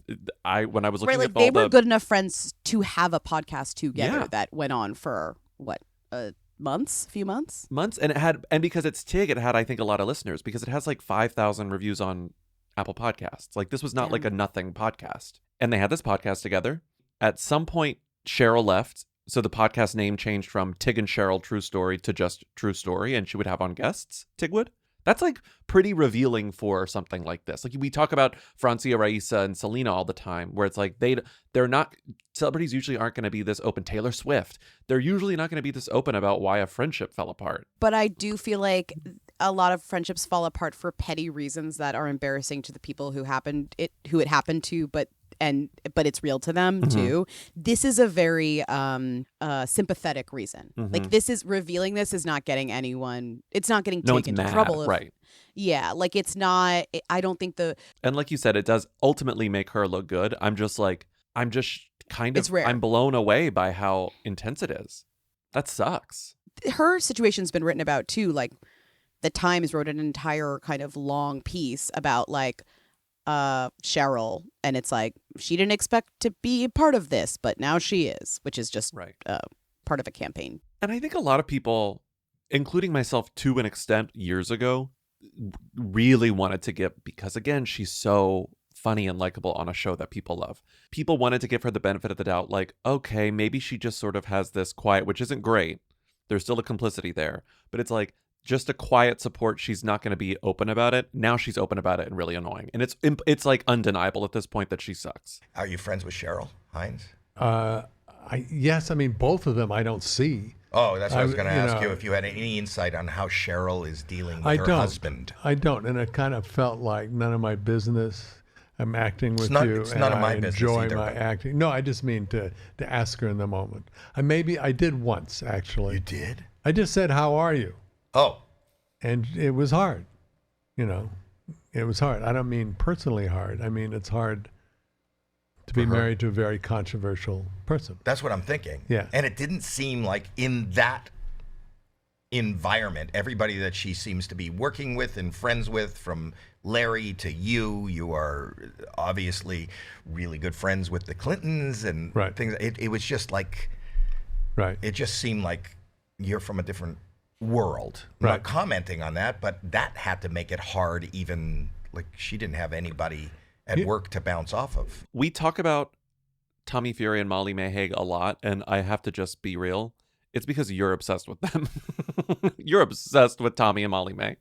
I when I was looking at they were good enough friends to have a podcast together that went on for months, few months. And because it's Tig, it had, I think, a lot of listeners because it has like 5,000 reviews on Apple Podcasts. Like this was not like a nothing podcast. And they had this podcast together. At some point, Cheryl left. So the podcast name changed from Tig and Cheryl True Story to just True Story. And she would have on guests, Tig would. That's like pretty revealing for something like this. Like we talk about Francia, Raisa, and Selena all the time, where it's like they're not, celebrities usually aren't going to be this open. Taylor Swift, they're usually not going to be this open about why a friendship fell apart. But I do feel like a lot of friendships fall apart for petty reasons that are embarrassing to the people who it happened to, but it's real to them too. This is a very sympathetic reason. Like this is revealing. This is not getting anyone. It's not getting taken into trouble. Right. Yeah. Like it's not. I don't think And like you said, it does ultimately make her look good. I'm just kind of. It's rare. I'm blown away by how intense it is. That sucks. Her situation's been written about too. Like the Times wrote an entire kind of long piece about like Cheryl, and it's like she didn't expect to be a part of this, but now she is, which is just part of a campaign. And I think a lot of people, including myself to an extent years ago, really wanted to give, because again, she's so funny and likable on a show that people love. People wanted to give her the benefit of the doubt, like, okay, maybe she just sort of has this quiet, which isn't great. There's still a complicity there, but it's like just a quiet support. She's not going to be open about it. Now she's open about it and really annoying. And it's like undeniable at this point that she sucks. Are you friends with Cheryl Hines? Yes. I mean, both of them I don't see. Oh, that's what I was going to ask you if you had any insight on how Cheryl is dealing with her husband. I don't. And it kind of felt like none of my business. I'm acting with you. It's none of my business enjoy either, my acting. No, I just mean to ask her in the moment. I did once, actually. You did? I just said, how are you? Oh. And it was hard. It was hard. I don't mean personally hard. I mean, it's hard to be married to a very controversial person. That's what I'm thinking. Yeah. And it didn't seem like in that environment, everybody that she seems to be working with and friends with, from Larry to you are obviously really good friends with the Clintons and things. It was just like, it just seemed like you're from a different world. I'm not commenting on that, but that had to make it hard. Even like she didn't have anybody at work to bounce off of. We talk about Tommy Fury and Molly Mayheag a lot, and I have to just be real. It's because you're obsessed with them. You're obsessed with Tommy and Molly May.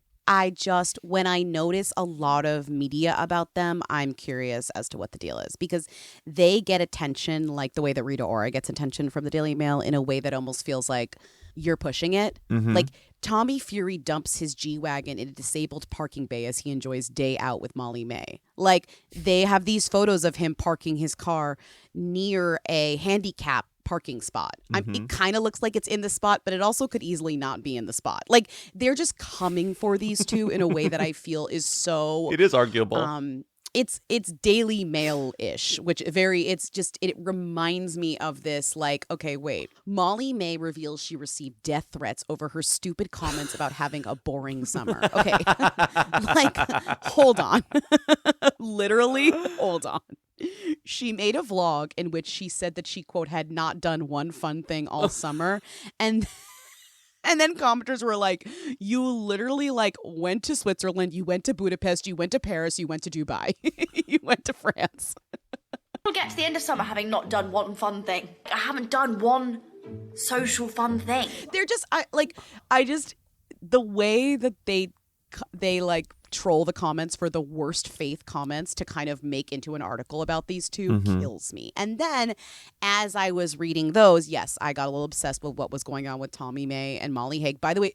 When I notice a lot of media about them, I'm curious as to what the deal is, because they get attention like the way that Rita Ora gets attention from the Daily Mail, in a way that almost feels like you're pushing it. Like Tommy Fury dumps his G-Wagon in a disabled parking bay as he enjoys day out with Molly May. Like they have these photos of him parking his car near a handicap parking spot. It kind of looks like it's in the spot, but it also could easily not be in the spot. Like they're just coming for these two in a way that I feel is so. It is arguable. It's Daily Mail-ish, it reminds me of this, like, okay, wait. Molly May reveals she received death threats over her stupid comments about having a boring summer. Okay. Like, hold on. Literally, hold on. She made a vlog in which she said that she, quote, had not done one fun thing all summer. And then commenters were like, you literally like went to Switzerland, you went to Budapest, you went to Paris, you went to Dubai, you went to France. We'll get to the end of summer having not done one fun thing. I haven't done one social fun thing. They're just, the way that they like troll the comments for the worst faith comments to kind of make into an article about these two kills me. And then as I was reading those, yes, I got a little obsessed with what was going on with Tommy May and Molly Haig. By the way,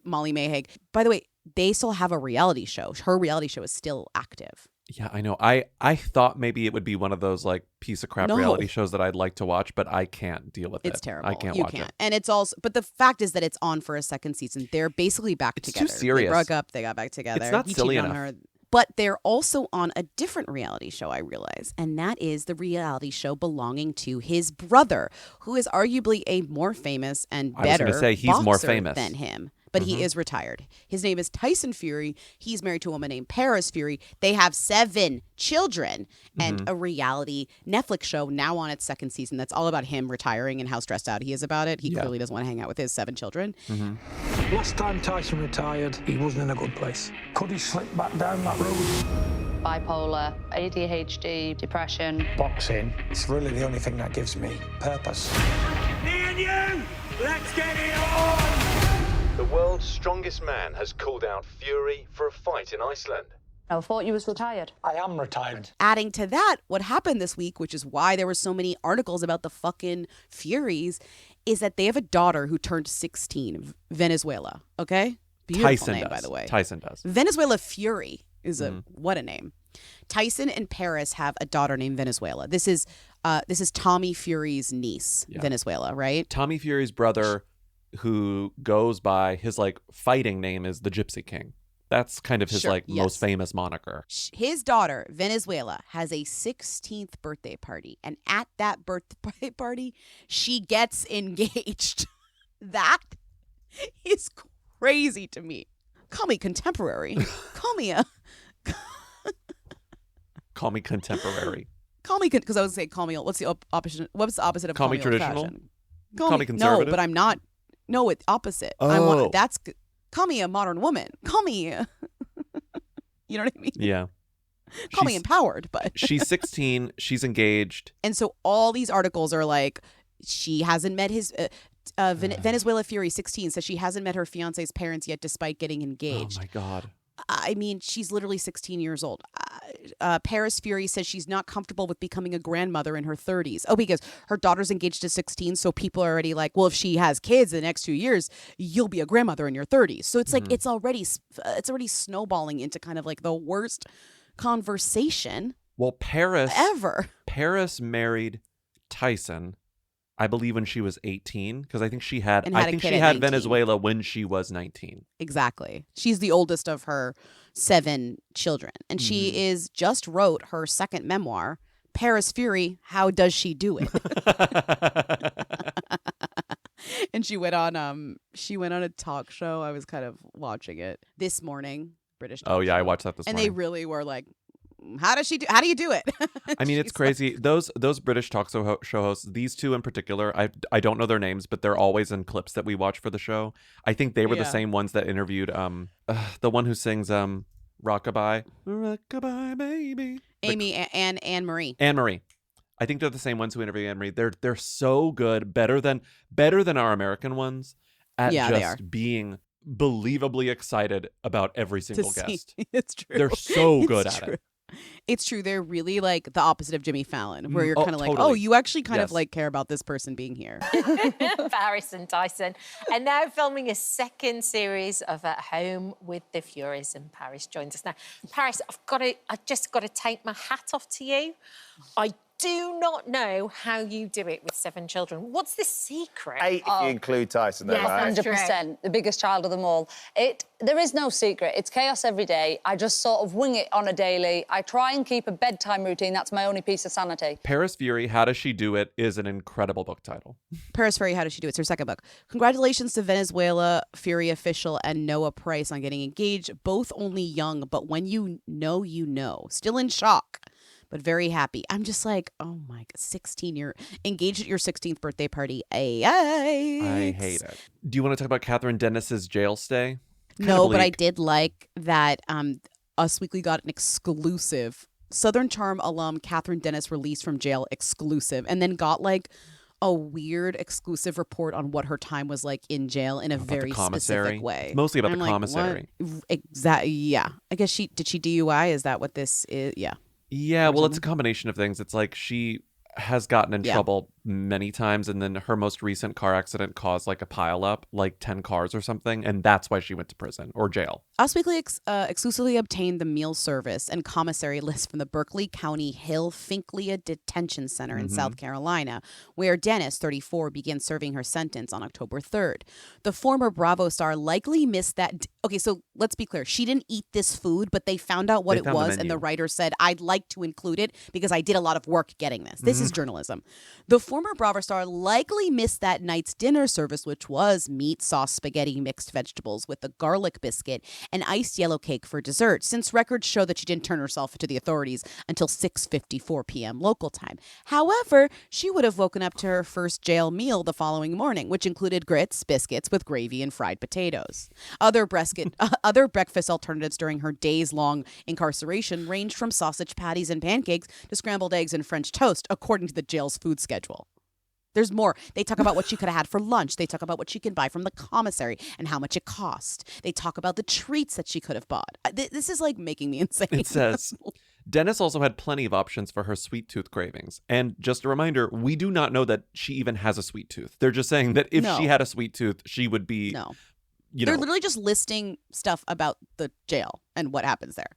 Molly Mayheag, by the way, they still have a reality show. Her reality show is still active. Yeah, I know. I thought maybe it would be one of those like piece of crap reality shows that I'd like to watch, but I can't deal with it. It's terrible. I can't watch it. And it's also, but the fact is that it's on for a second season. They're basically back together. It's too serious. They broke up. They got back together. It's not silly enough. But they're also on a different reality show, I realize, and that is the reality show belonging to his brother, who is arguably a more famous and better he's more boxer famous than him. but he is retired. His name is Tyson Fury. He's married to a woman named Paris Fury. They have 7 children and a reality Netflix show now on its 2nd season that's all about him retiring and how stressed out he is about it. He clearly doesn't want to hang out with his 7 children. Last time Tyson retired, he wasn't in a good place. Could he slip back down that road? Bipolar, ADHD, depression. Boxing, it's really the only thing that gives me purpose. Me and you, let's get it on! The world's strongest man has called out Fury for a fight in Iceland. I thought you was retired. I am retired. Adding to that, what happened this week, which is why there were so many articles about the fucking Furies, is that they have a daughter who turned 16, Venezuela. Okay? Beautiful Tyson name, does. by the way. Tyson does. Venezuela Fury is what a name. Tyson and Paris have a daughter named Venezuela. This is Tommy Fury's niece, Venezuela, right? Tommy Fury's brother, who goes by his like fighting name is the Gypsy King. That's kind of his most famous moniker. His daughter, Venezuela, has a 16th birthday party. And at that birthday party, she gets engaged. That is crazy to me. Call me contemporary. Call me Call me contemporary. Call me, because I would say call me, what's the opposite? What's the opposite of Call me traditional? Call me conservative? No, but I'm not. No, it's opposite. Oh. Call me a modern woman. Call me, you know what I mean? Yeah. Call me empowered, but. She's 16. She's engaged. And so all these articles are like, she hasn't met his, Venezuela Fury 16 says she hasn't met her fiance's parents yet despite getting engaged. Oh my God. I mean, she's literally 16 years old. Paris Fury says she's not comfortable with becoming a grandmother in her 30s. Oh, because her daughter's engaged to 16, so people are already like, well, if she has kids in the next 2 years, you'll be a grandmother in your 30s. So it's like it's already snowballing into kind of like the worst conversation. Well, Paris married Tyson, I believe, when she was 18, because I think she had 19. Venezuela when she was 19. Exactly. She's the oldest of her 7 children. And she just wrote her 2nd memoir, Paris Fury, How Does She Do It? And she went on a talk show. I was kind of watching it this morning, British talk show. I watched that this morning. And they really were like, how do you do it? I mean, it's crazy. Those British talk show hosts, these 2 in particular, I don't know their names, but they're always in clips that we watch for the show. I think they were the same ones that interviewed the one who sings Rockabye Baby. Anne Marie. Anne Marie. I think they're the same ones who interview Anne Marie. They're so good, better than our American ones at just being believably excited about every single guest. It's true. They're so good at it. It's true. They're really like the opposite of Jimmy Fallon, where you're kind of like, totally. oh, you actually kind of like care about this person being here. Paris and Tyson are now filming a 2nd series of At Home with the Furies, and Paris joins us now. Paris, I've just got to take my hat off to you. I do not know how you do it with 7 children. What's the secret? 8 if you include Tyson, though, right? 100%. The biggest child of them all. There is no secret. It's chaos every day. I just sort of wing it on a daily. I try and keep a bedtime routine. That's my only piece of sanity. Paris Fury, How Does She Do It is an incredible book title. Paris Fury, How Does She Do It? It's her 2nd book. Congratulations to Venezuela Fury official and Noah Price on getting engaged. Both only young, but when you know, you know. Still in shock, but very happy. I'm just like, oh my God, 16, you're engaged at your 16th birthday party. I hate it. Do you want to talk about Catherine Dennis's jail stay? No, but I did like that Us Weekly got an exclusive Southern Charm alum Catherine Dennis released from jail exclusive, and then got like a weird exclusive report on what her time was like in jail in a very specific way. It's mostly about the commissary. Exactly. Yeah. I guess did she DUI? Is that what this is? Yeah. Yeah, well, it's a combination of things. It's like she has gotten in trouble many times, and then her most recent car accident caused like a pile up, like 10 cars or something, and that's why she went to prison or jail. Us Weekly exclusively obtained the meal service and commissary list from the Berkeley County Hill Finklia Detention Center in South Carolina, where Dennis, 34, began serving her sentence on October 3rd. The former Bravo star likely missed that. Okay, so let's be clear. She didn't eat this food, but they found out what it was, and the writer said, I'd like to include it because I did a lot of work getting this. This is journalism. The former Bravo star likely missed that night's dinner service, which was meat, sauce, spaghetti, mixed vegetables with a garlic biscuit and iced yellow cake for dessert, since records show that she didn't turn herself to the authorities until 6:54 p.m. local time. However, she would have woken up to her first jail meal the following morning, which included grits, biscuits with gravy, and fried potatoes. Other breakfast alternatives during her days-long incarceration ranged from sausage patties and pancakes to scrambled eggs and French toast, according to the jail's food schedule. There's more. They talk about what she could have had for lunch. They talk about what she can buy from the commissary and how much it cost. They talk about the treats that she could have bought. This is like making me insane. It says, Dennis also had plenty of options for her sweet tooth cravings. And just a reminder, we do not know that she even has a sweet tooth. They're just saying that if she had a sweet tooth, she would be, They're literally just listing stuff about the jail and what happens there.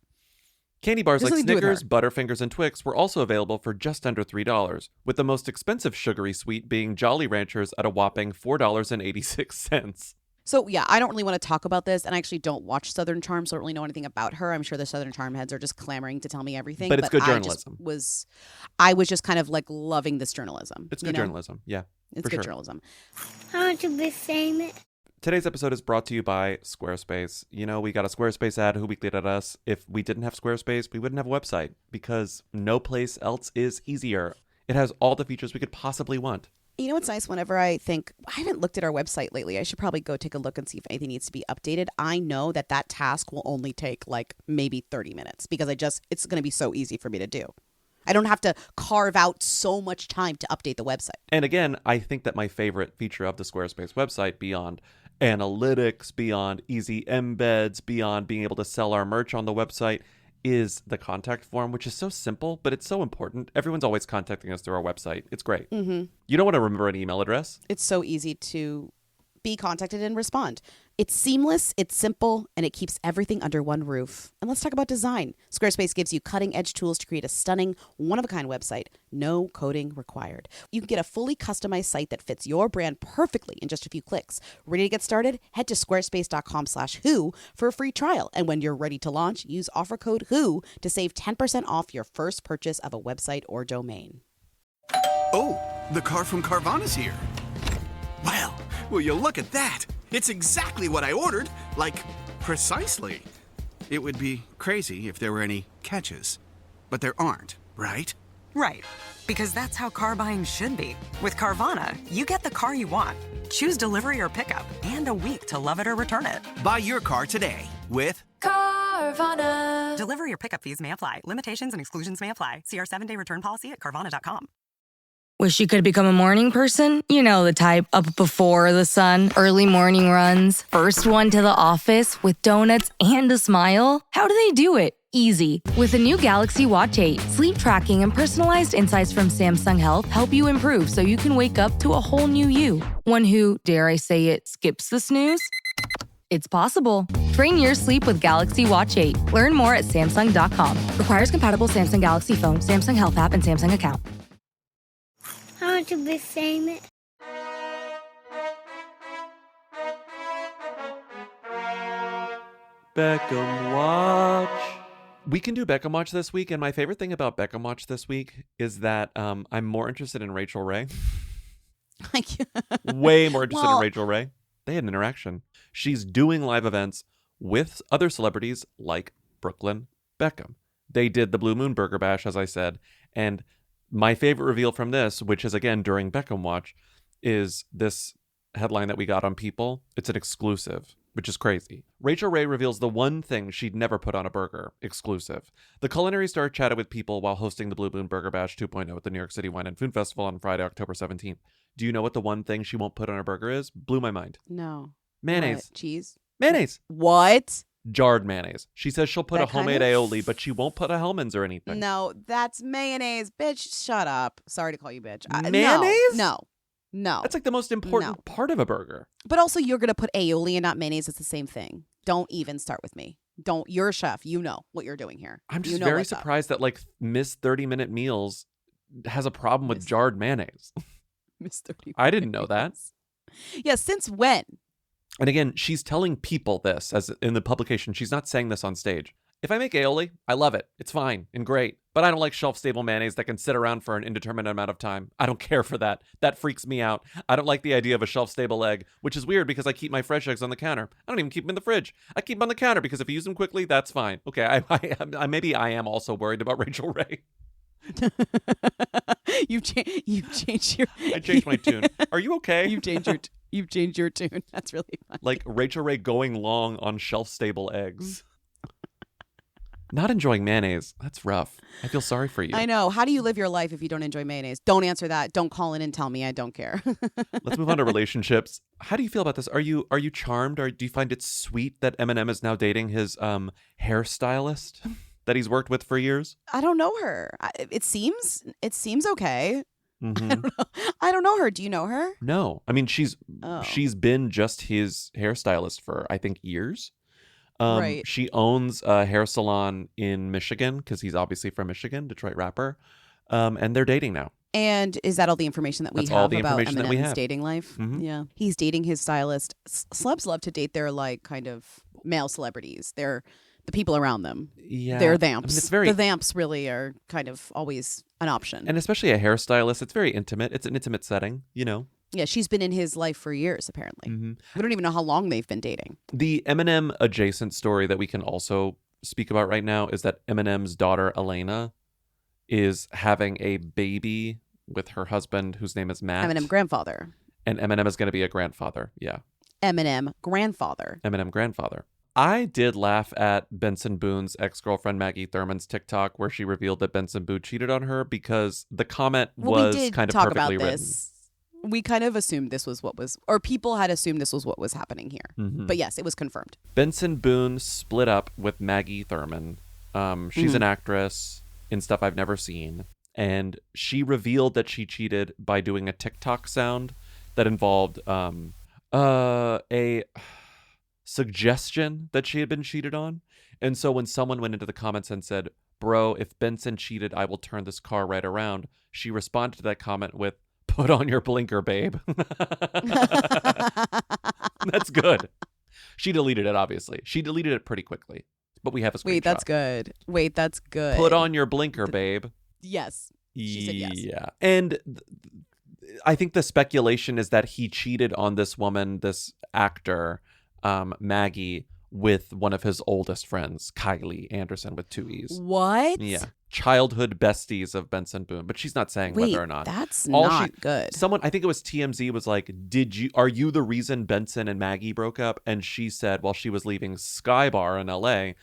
Candy bars like Snickers, Butterfingers, and Twix were also available for just under $3, with the most expensive sugary sweet being Jolly Ranchers at a whopping $4.86. So, yeah, I don't really want to talk about this, and I actually don't watch Southern Charm, so I don't really know anything about her. I'm sure the Southern Charm heads are just clamoring to tell me everything. But it's good journalism. I was just kind of like loving this journalism. It's good journalism, yeah. It's good journalism. I want to be famous. Today's episode is brought to you by Squarespace. You know, we got a Squarespace ad who weekly at us. If we didn't have Squarespace, we wouldn't have a website because no place else is easier. It has all the features we could possibly want. You know what's nice? Whenever I think, I haven't looked at our website lately. I should probably go take a look and see if anything needs to be updated. I know that task will only take like maybe 30 minutes because it's going to be so easy for me to do. I don't have to carve out so much time to update the website. And again, I think that my favorite feature of the Squarespace website, beyond analytics, beyond easy embeds, beyond being able to sell our merch on the website, is the contact form, which is so simple, but it's so important. Everyone's always contacting us through our website. It's great. Mm-hmm. You don't want to remember an email address. It's so easy to be contacted and respond. It's seamless, it's simple, and it keeps everything under one roof. And let's talk about design. Squarespace gives you cutting-edge tools to create a stunning, one-of-a-kind website. No coding required. You can get a fully customized site that fits your brand perfectly in just a few clicks. Ready to get started? Head to squarespace.com/who for a free trial. And when you're ready to launch, use offer code WHO to save 10% off your first purchase of a website or domain. Oh, the car from Carvana's here. Well, will you look at that? It's exactly what I ordered, like, precisely. It would be crazy if there were any catches, but there aren't, right? Right, because that's how car buying should be. With Carvana, you get the car you want. Choose delivery or pickup, and a week to love it or return it. Buy your car today with Carvana. Delivery or pickup fees may apply. Limitations and exclusions may apply. See our 7-day return policy at Carvana.com. Wish you could become a morning person? You know the type, up before the sun, early morning runs, first one to the office with donuts and a smile. How do they do it? Easy. With the new Galaxy Watch 8, sleep tracking and personalized insights from Samsung Health help you improve so you can wake up to a whole new you. One who, dare I say it, skips the snooze? It's possible. Train your sleep with Galaxy Watch 8. Learn more at Samsung.com. Requires compatible Samsung Galaxy phone, Samsung Health app, and Samsung account. I want to be famous. Beckham Watch. We can do Beckham Watch this week, and my favorite thing about Beckham Watch this week is that I'm more interested in Rachael Ray. Way more interested in Rachael Ray. They had an interaction. She's doing live events with other celebrities like Brooklyn Beckham. They did the Blue Moon Burger Bash, as I said, and my favorite reveal from this, which is again during Beckham Watch, is this headline that we got on People. It's an exclusive, which is crazy. Rachael Ray reveals the one thing she'd never put on a burger. Exclusive. The culinary star chatted with People while hosting the Blue Moon Burger Bash 2.0 at the New York City Wine and Food Festival on Friday, October 17th. Do you know what the one thing she won't put on a burger is? Blew my mind. No. Mayonnaise. What? Cheese? Mayonnaise. What? Jarred mayonnaise. She says she'll put That a homemade kind of- aioli, but she won't put a Hellman's or anything. No, that's mayonnaise. Bitch, shut up. Sorry to call you bitch. Mayonnaise? No. That's like the most important part of a burger. But also, you're going to put aioli and not mayonnaise. It's the same thing. Don't even start with me. You're a chef. You know what you're doing here. I'm just You know very what's up. surprised that like Miss 30-Minute Meals has a problem with jarred mayonnaise. Miss 30 I didn't know that. Yeah, since when? And again, she's telling People this as in the publication. She's not saying this on stage. If I make aioli, I love it. It's fine and great. But I don't like shelf-stable mayonnaise that can sit around for an indeterminate amount of time. I don't care for that. That freaks me out. I don't like the idea of a shelf-stable egg, which is weird because I keep my fresh eggs on the counter. I don't even keep them in the fridge. I keep them on the counter because if you use them quickly, that's fine. Okay, maybe I am also worried about Rachael Ray. You've changed your. I changed my tune. Are you okay? You've changed your tune. That's really funny. Like Rachael Ray going long on shelf-stable eggs. Not enjoying mayonnaise. That's rough. I feel sorry for you. I know. How do you live your life if you don't enjoy mayonnaise? Don't answer that. Don't call in and tell me. I don't care. Let's move on to relationships. How do you feel about this? Are you charmed, or do you find it sweet that Eminem is now dating his hairstylist that he's worked with for years? I don't know her. It seems okay. Mm-hmm. I don't know her. Do you know her? No. I mean, she's been just his hairstylist for, I think, years. Right. She owns a hair salon in Michigan because he's obviously from Michigan, Detroit rapper. And they're dating now. And is that all the information that we That's have all the about information that we Eminem's have. dating life? Mhm. Yeah. He's dating his stylist. Celebs love to date their kind of male celebrities. They're the people around them. Yeah. They're I vamps. mean, it's very- The vamps really are kind of always an option. And especially a hairstylist, it's very intimate. It's an intimate setting, you know. Yeah, she's been in his life for years, apparently. Mm-hmm. We don't even know how long they've been dating. The Eminem adjacent story that we can also speak about right now is that Eminem's daughter, Elena, is having a baby with her husband, whose name is Matt. Eminem grandfather. And Eminem is going to be a grandfather. Yeah. Eminem grandfather. Eminem grandfather. I did laugh at Benson Boone's ex-girlfriend Maggie Thurman's TikTok where she revealed that Benson Boone cheated on her because the comment was we did kind of talk perfectly about written. this. We kind of assumed this was what was, or people had assumed this was what was happening here. Mhm. But yes, it was confirmed. Benson Boone split up with Maggie Thurman. She's an actress in stuff I've never seen. And she revealed that she cheated by doing a TikTok sound that involved a suggestion that she had been cheated on. And so when someone went into the comments and said, "Bro, if Benson cheated, I will turn this car right around," she responded to that comment with, "Put on your blinker, babe." That's good. She deleted it, obviously. She deleted it pretty quickly. But we have a screenshot. Wait, that's good. Put on your blinker, babe. Yes. She said yes. Yeah. And I think the speculation is that he cheated on this woman, this actor, Maggie, with one of his oldest friends, Kylie Anderson, with 2 E's. What? Yeah. Childhood besties of Benson Boone, but she's not saying whether or not. That's not good. Someone, I think it was TMZ, was like, are you the reason Benson and Maggie broke up? And she said, while she was leaving Sky Bar in LA,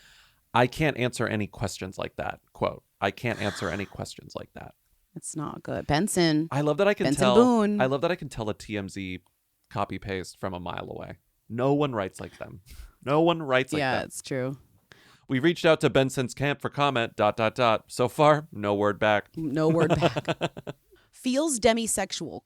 "I can't answer any questions like that." Quote, "I can't answer any questions like that." It's not good. Benson. I love that I can Benson tell. Boone. I love that I can tell a TMZ copy paste from a mile away. No one writes like them. No one writes like them. Yeah, it's true. We reached out to Benson's camp for comment. ... So far, no word back. No word back. Feels demisexual,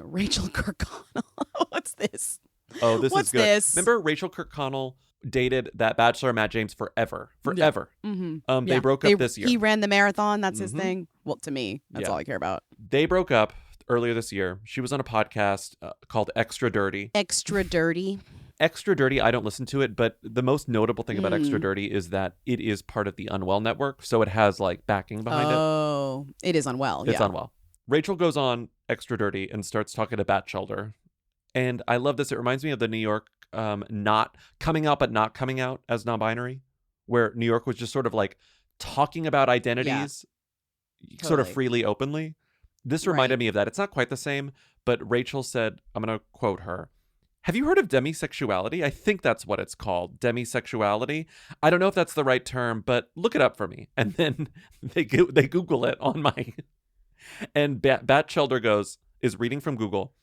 Rachael Kirkconnell. What's this? Oh, this What's is good. this? Remember Rachael Kirkconnell dated that Bachelor Matt James forever. Yeah. Mm-hmm. They broke up this year. He ran the marathon. That's his Mhm. thing. Well, to me, that's Yeah. all I care about. They broke up earlier this year. She was on a podcast called Extra Dirty. Extra Dirty. Extra Dirty, I don't listen to it, but the most notable thing about Extra Dirty is that it is part of the Unwell Network, so it has like backing behind it. Oh, it is Unwell. It's yeah. Unwell. Rachel goes on Extra Dirty and starts talking to Batchelder. And I love this. It reminds me of the New York not coming out but not coming out as non-binary, where New York was just sort of like talking about identities sort of Totally. freely, openly. This reminded me of that. It's not quite the same, but Rachel said, I'm going to quote her, "Have you heard of demisexuality? I think that's what it's called, demisexuality. I don't know if that's the right term, but look it up for me." And then they Google it on my... And Batchelder is reading from Google.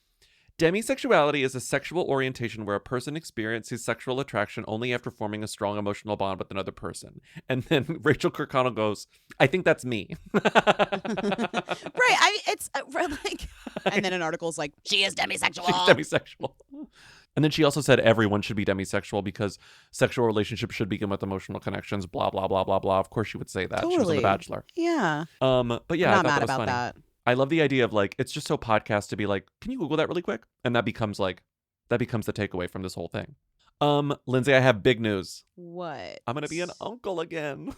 "Demisexuality is a sexual orientation where a person experiences sexual attraction only after forming a strong emotional bond with another person." And then Rachael Kirkconnell goes, "I think that's me." Right. It's like, and then an article's like, "She is demisexual." She's demisexual. And then she also said everyone should be demisexual because sexual relationships should begin with emotional connections, blah, blah, blah, blah, blah. Of course she would say that. She was on The Bachelor. Yeah. But yeah, I'm I not thought mad that was about funny. that. I love the idea of like, it's just so podcast to be like, can you Google that really quick? And that becomes the takeaway from this whole thing. Lindsay, I have big news. What? I'm gonna be an uncle again.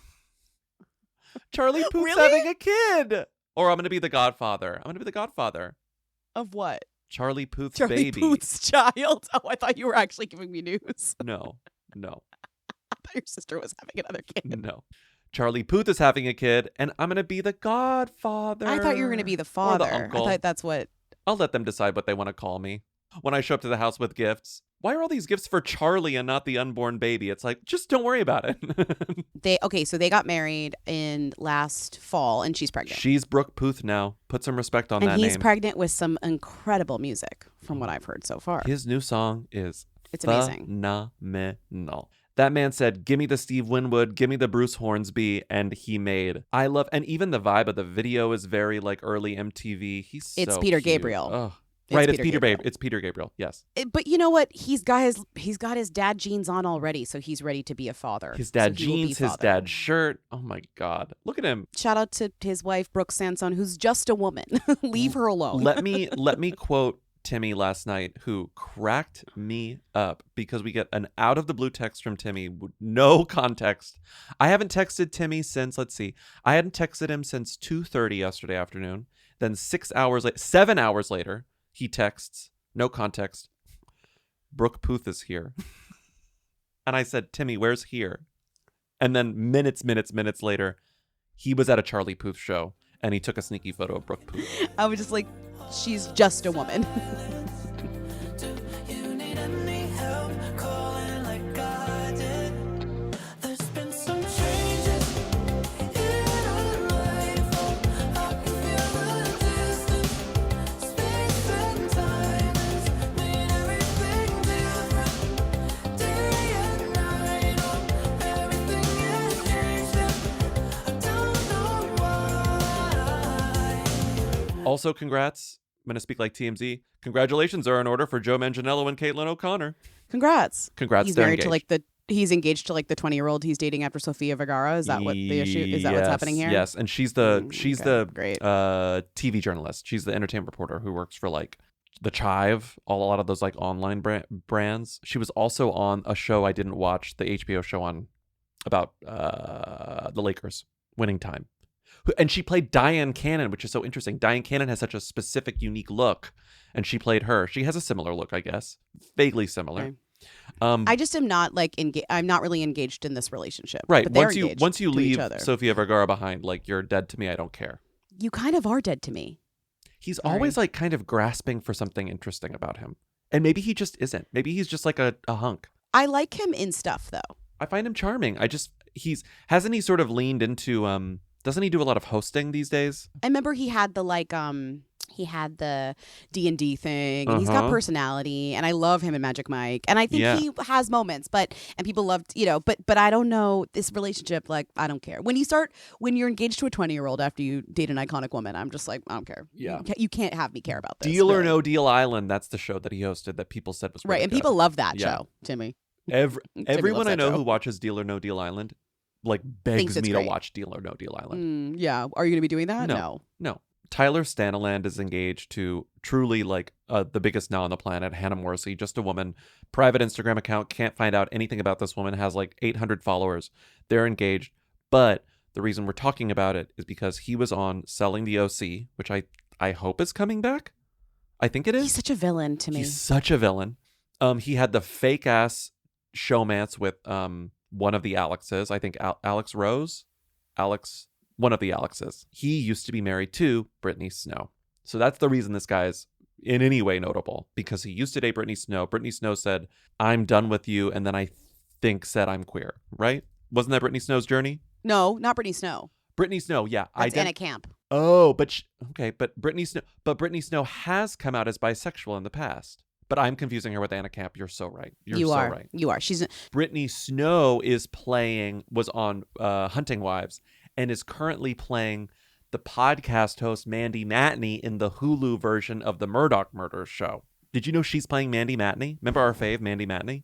Charlie Puth's Really? having a kid. Or I'm gonna be the godfather. Of what? Charlie Puth's Charlie baby. Puth's child. Oh, I thought you were actually giving me news. No. I thought your sister was having another kid. No. Charlie Puth is having a kid, and I'm going to be the godfather. I thought you were going to be the Or father. the uncle. I thought that's what. I'll let them decide what they want to call me. When I show up to the house with gifts, why are all these gifts for Charlie and not the unborn baby? It's like, just don't worry about it. So they got married in last fall, and she's pregnant. She's Brooke Puth now. Put some respect on that And name. he's pregnant with some incredible music, from what I've heard so far. His new song is amazing. Phenomenal. That man said, give me the Steve Winwood, give me the Bruce Hornsby, and he made. And even the vibe of the video is very like early MTV. It's Peter cute. Gabriel. Oh. It's Right, Peter Gabriel. It's Peter Gabriel. Yes. But you know what? He's got his dad jeans on already, so he's ready to be a father. His dad So he will be jeans, his father. dad shirt. Oh my God. Look at him. Shout out to his wife Brooke Sanson, who's just a woman. Leave her alone. Let me quote Timmy last night, who cracked me up because we get an out of the blue text from Timmy with no context. I haven't texted Timmy since, I hadn't texted him since 2:30 yesterday afternoon. Then 7 hours later, he texts, no context, Brooke Puth is here. And I said, Timmy, where's here? And then minutes later, he was at a Charlie Puth show and he took a sneaky photo of Brooke Puth. I was just like, she's just a woman. Also, congrats. I'm going to speak like TMZ. Congratulations are in order for Joe Manganiello and Caitlin O'Connor. Congrats. Congrats. He's married to he's engaged to the 20-year-old he's dating after Sofia Vergara. Is that what the issue? Is that what's happening here? Yes, and she's the great. TV journalist. She's the entertainment reporter who works for the Chive, a lot of those online brands. She was also on a show I didn't watch, the HBO show about the Lakers, Winning Time. And she played Diane Cannon, which is so interesting. Diane Cannon has such a specific, unique look, and she played her. She has a similar look, I guess, vaguely similar. Okay. I just am not I'm not really engaged in this relationship. Right. But they're Once you to leave each other. Sofia Vergara behind, you're dead to me. I don't care. You kind of are dead to me. He's always kind of grasping for something interesting about him, and maybe he just isn't. Maybe he's just like a hunk. I like him in stuff though. I find him charming. Hasn't he sort of leaned into doesn't he do a lot of hosting these days? I remember he had the D&D thing, and he's got personality, and I love him and Magic Mike, and I think he has moments, and people loved, but I don't know this relationship. I don't care when you're engaged to a 20-year-old after you date an iconic woman. I'm just like, I don't care. Yeah, you can't have me care about this. Deal or No Deal Island. That's the show that he hosted that people said was really right, and good. people love that show. Timmy. Everyone I know who watches Deal or No Deal Island begs me to watch Deal or No Deal Island. Yeah. Are you going to be doing that? No. Tyler Stanaland is engaged to truly the biggest now on the planet, Hannah Morrissey, just a woman, private Instagram account, can't find out anything about this woman, has 800 followers. They're engaged. But the reason we're talking about it is because he was on Selling the OC, which I hope is coming back. I think it is. He's such a villain to me. He's such a villain. He had the fake ass showmance with one of the Alexes, I think Alex Rose, one of the Alexes. He used to be married to Brittany Snow. So that's the reason this guy's in any way notable, because he used to date Brittany Snow. Brittany Snow said, I'm done with you. And then I think said I'm queer, right? Wasn't that Brittany Snow's journey? No, not Brittany Snow. Brittany Snow, yeah. That's Anna Camp. Oh, but Brittany Snow has come out as bisexual in the past. But I'm confusing her with Anna Camp. You're so right. You so are right. You are. She's Brittany Snow was on Hunting Wives and is currently playing the podcast host Mandy Matney in the Hulu version of the Murdoch Murders show. Did you know she's playing Mandy Matney? Remember our fave, Mandy Matney?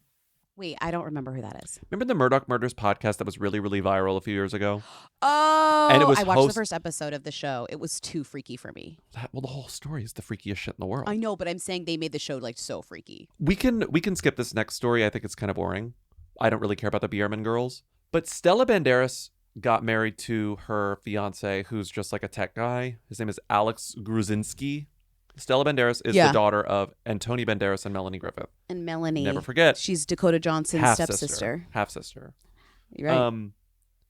Wait, I don't remember who that is. Remember the Murdoch Murders podcast that was really, really viral a few years ago? Oh, and it was I watched the first episode of the show. It was too freaky for me. Well, the whole story is the freakiest shit in the world. I know, but I'm saying they made the show like so freaky. We can skip this next story. I think it's kind of boring. I don't really care about the Bierman girls. But Stella Bandares got married to her fiance, who's just like a tech guy. His name is Alex Gruzinski. Stella Bandares is the daughter of Antoni Bandares and Melanie Griffith. And Melanie, never forget, she's Dakota Johnson's stepsister. Half sister. You're right.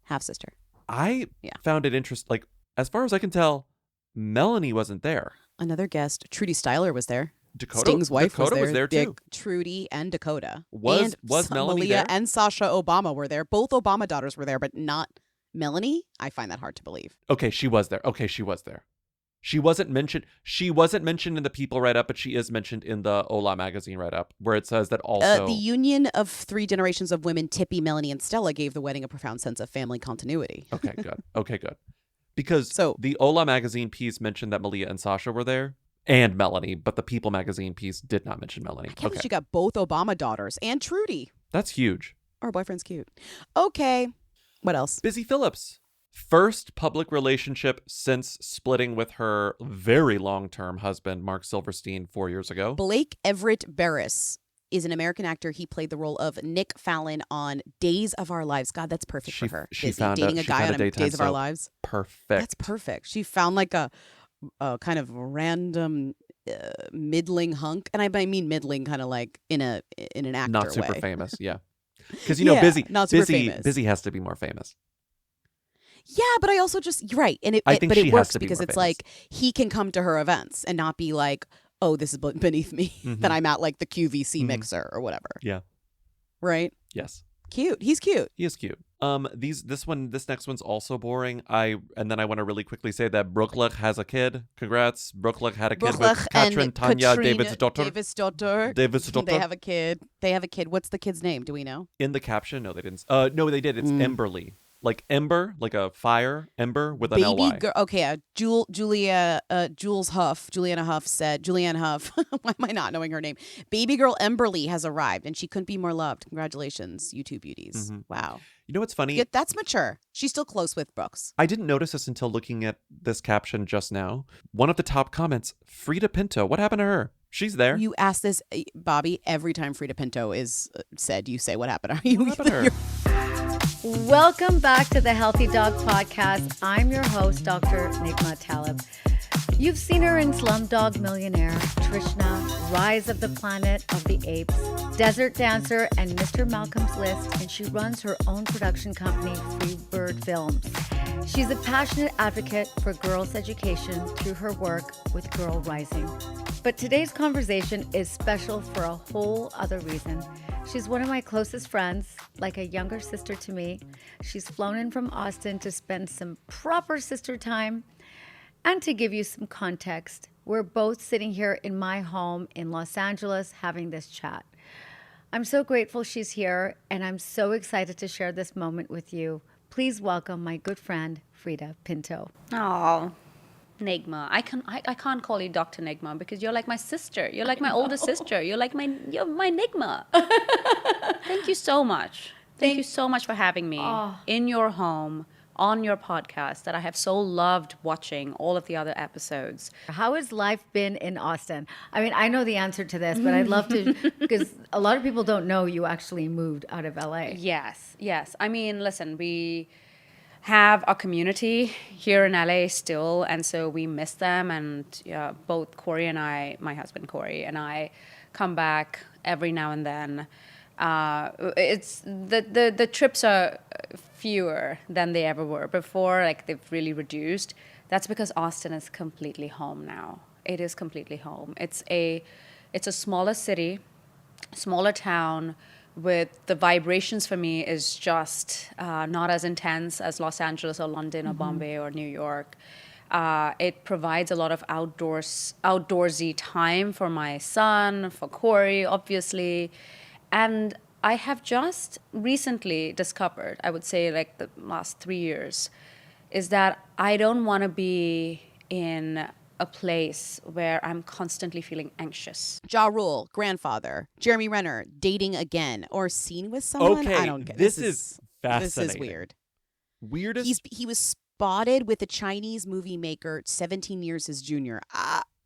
Half sister. I found it interesting. Like, as far as I can tell, Melanie wasn't there. Another guest, Trudy Styler, was there. Dakota, Sting's wife Dakota was there too. Trudy and Dakota. Was Melanie Malia there? and Sasha Obama were there. Both Obama daughters were there, but not Melanie. I find that hard to believe. Okay, she was there. She wasn't mentioned. She wasn't mentioned in the People write-up, but she is mentioned in the Hola magazine write-up, where it says that also the union of 3 generations of women, Tippy, Melanie, and Stella, gave the wedding a profound sense of family continuity. Okay, good. Because the Hola magazine piece mentioned that Malia and Sasha were there, and Melanie, but the People magazine piece did not mention Melanie. I can't believe she got both Obama daughters and Trudy. That's huge. Her boyfriend's cute. Okay, what else? Busy Phillips. First public relationship since splitting with her very long-term husband, Mark Silverstein, 4 years ago. Blake Everett Berris is an American actor. He played the role of Nick Fallon on Days of Our Lives. God, that's perfect for her. She found dating a guy on daytime Days of Our soap. Lives. Perfect. That's perfect. She found like a kind of random middling hunk, and I mean middling, kind of like in an actor Not super way. famous, yeah. Because Busy, not super famous. Busy has to be more famous. Yeah, but I also just right, and I think but she it has works to be because more it's famous. like he can come to her events and not be like, oh, this is beneath me that I'm at like the QVC mixer or whatever. Yeah. Right. Yes. Cute. He's cute. He is cute. This next one's also boring. And then I want to really quickly say that Brooklyn has a kid. Congrats. Brooklyn had a kid with Katrin Tanya David's daughter. David's daughter. They have a kid. What's the kid's name? Do we know? In the caption, no, they didn't. No, they did. It's Emberly. Like ember, like a fire, ember with an Baby L-Y. girl. Okay, Julianne Huff. Why am I not knowing her name? Baby girl Emberly has arrived, and she couldn't be more loved. Congratulations, you two beauties. Wow. You know what's funny? That's mature. She's still close with Brooks. I didn't notice this until looking at this caption just now. One of the top comments, Frida Pinto. What happened to her? She's there. You ask this, Bobby, every time Frida Pinto is said, you say, what happened to her? What happened to her? Welcome back to the Healthy Dog Podcast. I'm your host, Dr. Nigma Talib. You've seen her in Slumdog Millionaire, Trishna, Rise of the Planet of the Apes, Desert Dancer, and Mr. Malcolm's List, and she runs her own production company, Freebird Films. She's a passionate advocate for girls' education through her work with Girl Rising. But today's conversation is special for a whole other reason. She's one of my closest friends, like a younger sister to me. She's flown in from Austin to spend some proper sister time. And to give you some context, we're both sitting here in my home in Los Angeles having this chat. I'm so grateful she's here, and I'm so excited to share this moment with you. Please welcome my good friend, Frida Pinto. Oh, Nigma. I can't call you Dr. Nigma because you're like my sister. You're like my older sister. You're my Nigma. Thank you so much. Thank you so much for having me in your home, on your podcast that I have so loved watching all of the other episodes. How has life been in Austin? I mean, I know the answer to this, but I'd love to, because a lot of people don't know you actually moved out of LA. Yes. I mean, listen, we have a community here in LA still, and so we miss them. And both Corey and I, my husband Corey, and I come back every now and then. It's the trips are fewer than they ever were before. Like, they've really reduced. That's because Austin is completely home now. It is completely home. It's a smaller city, smaller town, with the vibrations for me is just not as intense as Los Angeles or London or Bombay or New York. It provides a lot of outdoorsy time for my son, for Corey, obviously. And I have just recently discovered, I would say like the last 3 years, is that I don't want to be in a place where I'm constantly feeling anxious. Ja Rule, grandfather. Jeremy Renner, dating again or seen with someone. Okay, I don't get this is This is fascinating. weird. Weirdest. He was spotted with a Chinese movie maker 17 years his junior.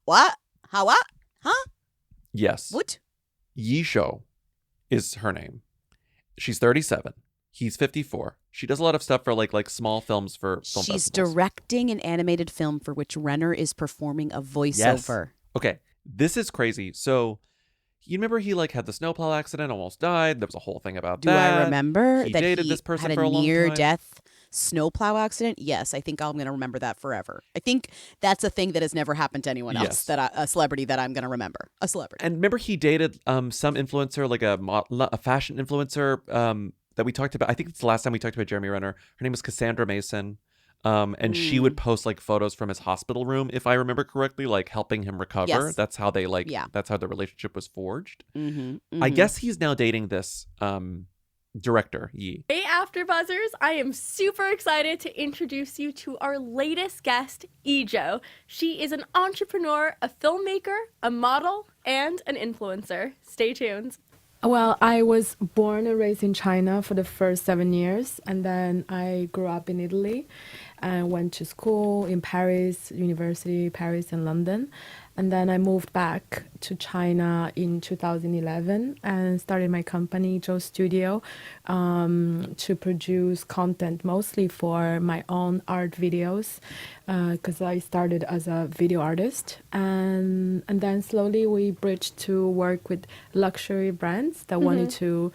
What? How? What? Huh? Yes. What? Yi Shou is her name. She's 37. He's 54. She does a lot of stuff for like small films for film She's festivals. directing an animated film for which Renner is performing a voiceover. Okay, this is crazy. So, you remember he had the snowplow accident, almost died. There was a whole thing about Do that. I remember he that dated he this person had for a a long time. near-death snowplow accident? Yes, I think I'm going to remember that forever. I think that's a thing that has never happened to anyone else. Yes. A celebrity that I'm going to remember. A celebrity. And remember he dated some influencer, like a fashion influencer that we talked about. I think it's the last time we talked about Jeremy Renner. Her name was Cassandra Mason. And she would post photos from his hospital room, if I remember correctly, helping him recover. Yes. That's how they that's how the relationship was forged. Mm-hmm, I guess he's now dating this director, Yi. Hey, AfterBuzzers! I am super excited to introduce you to our latest guest, Ijo. She is an entrepreneur, a filmmaker, a model, and an influencer. Stay tuned. Well, I was born and raised in China for the first 7 years, and then I grew up in Italy and went to school in Paris, University, Paris and London. And then I moved back to China in 2011 and started my company, Joe Studio, to produce content mostly for my own art videos, because I started as a video artist. And then slowly we bridged to work with luxury brands that wanted to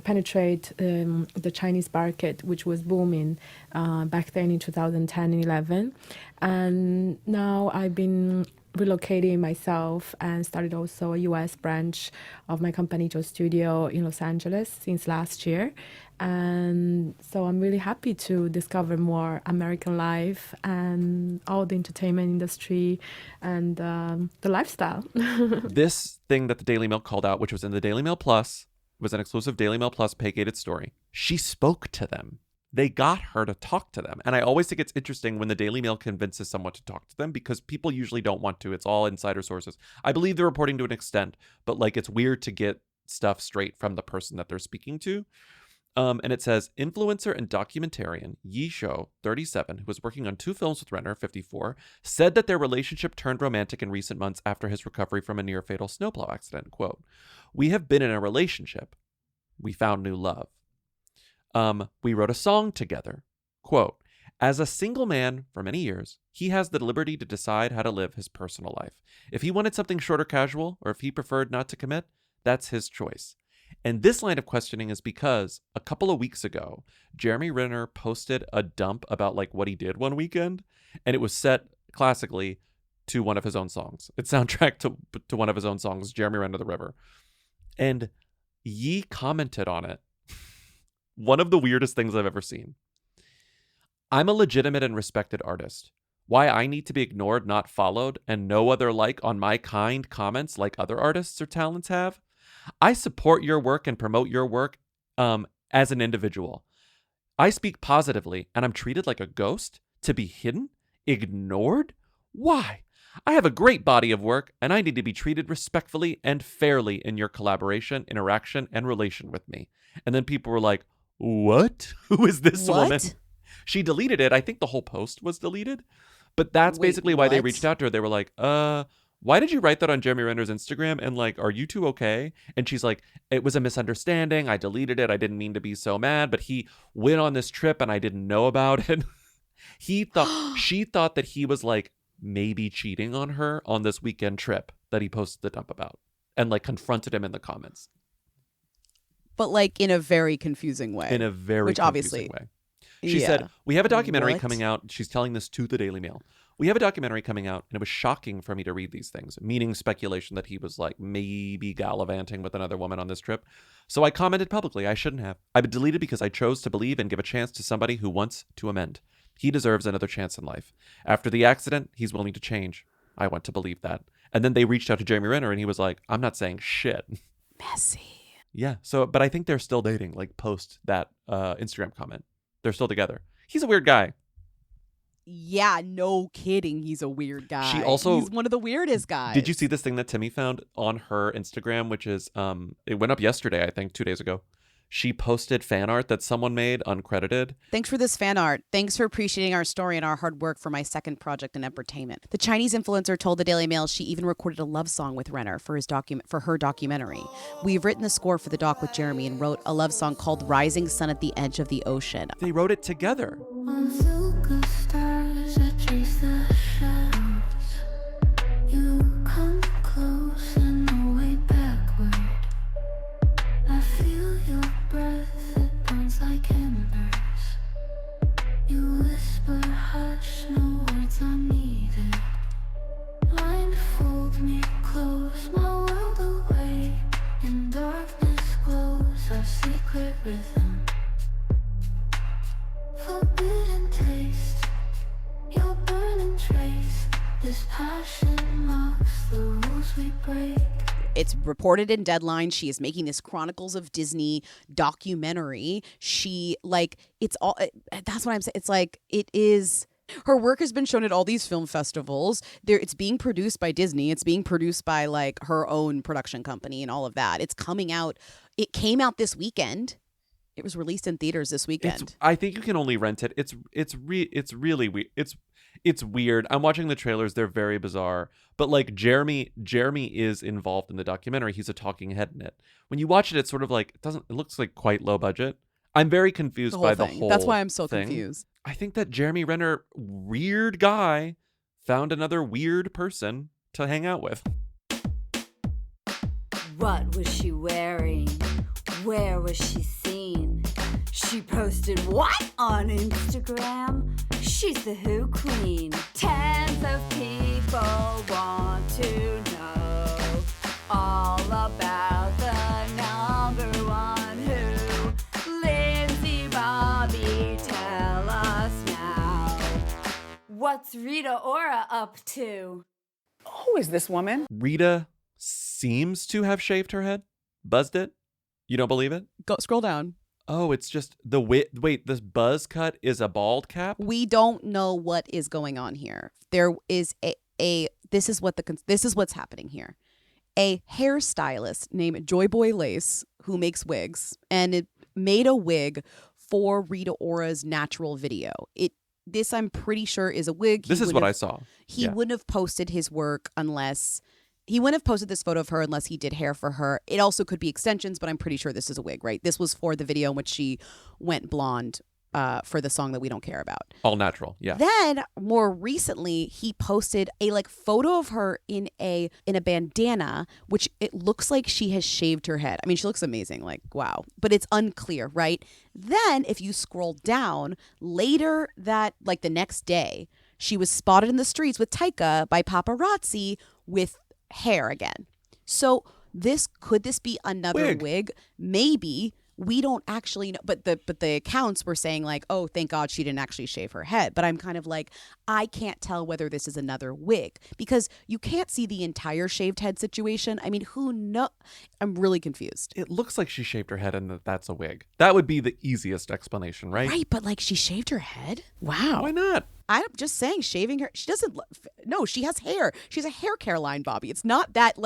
penetrate the Chinese market, which was booming back then in 2010 and 11. And now I've been relocating myself and started also a US branch of my company, Joe Studio, in Los Angeles since last year. And so I'm really happy to discover more American life and all the entertainment industry and the lifestyle. This thing that the Daily Mail called out, which was in the Daily Mail Plus, was an exclusive Daily Mail Plus pay-gated story. She spoke to them. They got her to talk to them. And I always think it's interesting when the Daily Mail convinces someone to talk to them because people usually don't want to. It's all insider sources. I believe they're reporting to an extent, but it's weird to get stuff straight from the person that they're speaking to. And it says, influencer and documentarian Yi Shou, 37, who was working on 2 films with Renner, 54, said that their relationship turned romantic in recent months after his recovery from a near-fatal snowplow accident. Quote, "We have been in a relationship. We found new love. We wrote a song together. Quote, as a single man for many years, he has the liberty to decide how to live his personal life. If he wanted something short or casual, or if he preferred not to commit, that's his choice." And this line of questioning is because a couple of weeks ago, Jeremy Renner posted a dump about what he did one weekend, and it was set classically to one of his own songs. It's soundtracked to one of his own songs, Jeremy Renner, The River. And Yi commented on it. One of the weirdest things I've ever seen. "I'm a legitimate and respected artist. Why I need to be ignored, not followed, and no other on my kind comments like other artists or talents have? I support your work and promote your work as an individual. I speak positively, and I'm treated like a ghost? To be hidden? Ignored? Why? I have a great body of work, and I need to be treated respectfully and fairly in your collaboration, interaction, and relation with me." And then people were like, what? Who is this woman? She deleted it. I think the whole post was deleted. But that's basically why they reached out to her. They were like, why did you write that on Jeremy Renner's Instagram? And are you two okay? And she's like, it was a misunderstanding. I deleted it. I didn't mean to be so mad, but he went on this trip and I didn't know about it. She thought that he was maybe cheating on her on this weekend trip that he posted the dump about and confronted him in the comments. But in a very confusing way. In a very which confusing obviously, way. She said, we have a documentary coming out. She's telling this to the Daily Mail. We have a documentary coming out, and it was shocking for me to read these things, meaning speculation that he was maybe gallivanting with another woman on this trip. So I commented publicly. I shouldn't have. I've deleted because I chose to believe and give a chance to somebody who wants to amend. He deserves another chance in life. After the accident, he's willing to change. I want to believe that. And then they reached out to Jeremy Renner, and he was like, I'm not saying shit. Messy. Yeah. So, but I think they're still dating, post that Instagram comment. They're still together. He's a weird guy. yeah, no kidding. He's a weird guy. He's one of the weirdest guys. Did you see this thing that Timmy found on her Instagram, which is, it went up yesterday, I think, 2 days ago. She posted fan art that someone made, uncredited. Thanks for this fan art. Thanks for appreciating our story and our hard work for my second project in entertainment. The Chinese influencer told the Daily Mail she even recorded a love song with Renner for her documentary. We've written the score for the doc with Jeremy and wrote a love song called Rising Sun at the Edge of the Ocean. They wrote it together. You come close and no way backward. I feel your breath, it burns like embers. You whisper hush, no words are needed. Blindfold me close, my world away. In darkness glows our secret rhythm. Forbidden taste, your burning trace. This passion marks the rules we break. It's reported in Deadline. She is making this Chronicles of Disney documentary. That's what I'm saying. It's like, it is, her work has been shown at all these film festivals. It's being produced by Disney. It's being produced by like her own production company and all of that. It's coming out. It came out this weekend. It was released in theaters this weekend. I think you can only rent it. It's really weird. It's weird. I'm watching the trailers. They're very bizarre. But like Jeremy is involved in the documentary. He's a talking head in it. When you watch it, it's sort of like it looks like quite low budget. I'm very confused by the whole That's why I'm so thing. confused. I think that Jeremy Renner, weird guy, found another weird person to hang out with. What was she wearing? Where was she seen? She posted what on Instagram? She's the Who Queen. Tens of people want to know all about the number one Who. Lindsay, Bobby, tell us now. What's Rita Ora up to? Who is this woman? Rita seems to have shaved her head. Buzzed it. You don't believe it? Go scroll down. Oh, it's just the wait, this buzz cut is a bald cap? We don't know what is going on here. There is this is what's happening here. A hairstylist named Joy Boy Lace, who makes wigs, and it made a wig for Rita Ora's natural video. This I'm pretty sure is a wig. This is what I saw. He wouldn't have posted his work unless he wouldn't have posted this photo of her unless he did hair for her. It also could be extensions, but I'm pretty sure this is a wig, right? This was for the video in which she went blonde for the song that we don't care about. All natural, yeah. Then more recently, he posted a photo of her in a bandana, which it looks like she has shaved her head. I mean, she looks amazing, wow. But it's unclear, right? Then if you scroll down later the next day, she was spotted in the streets with Taika by paparazzi with hair again. So could this be another wig? Maybe. We don't actually know, but the accounts were saying oh, thank God she didn't actually shave her head. But I'm kind of I can't tell whether this is another wig because you can't see the entire shaved head situation. I mean, who knows? I'm really confused. It looks like she shaved her head and that's a wig. That would be the easiest explanation, right? Right, but she shaved her head? Wow. Why not? I'm just saying, shaving her. She doesn't. No, she has hair. She has a hair care line, Bobby. It's not that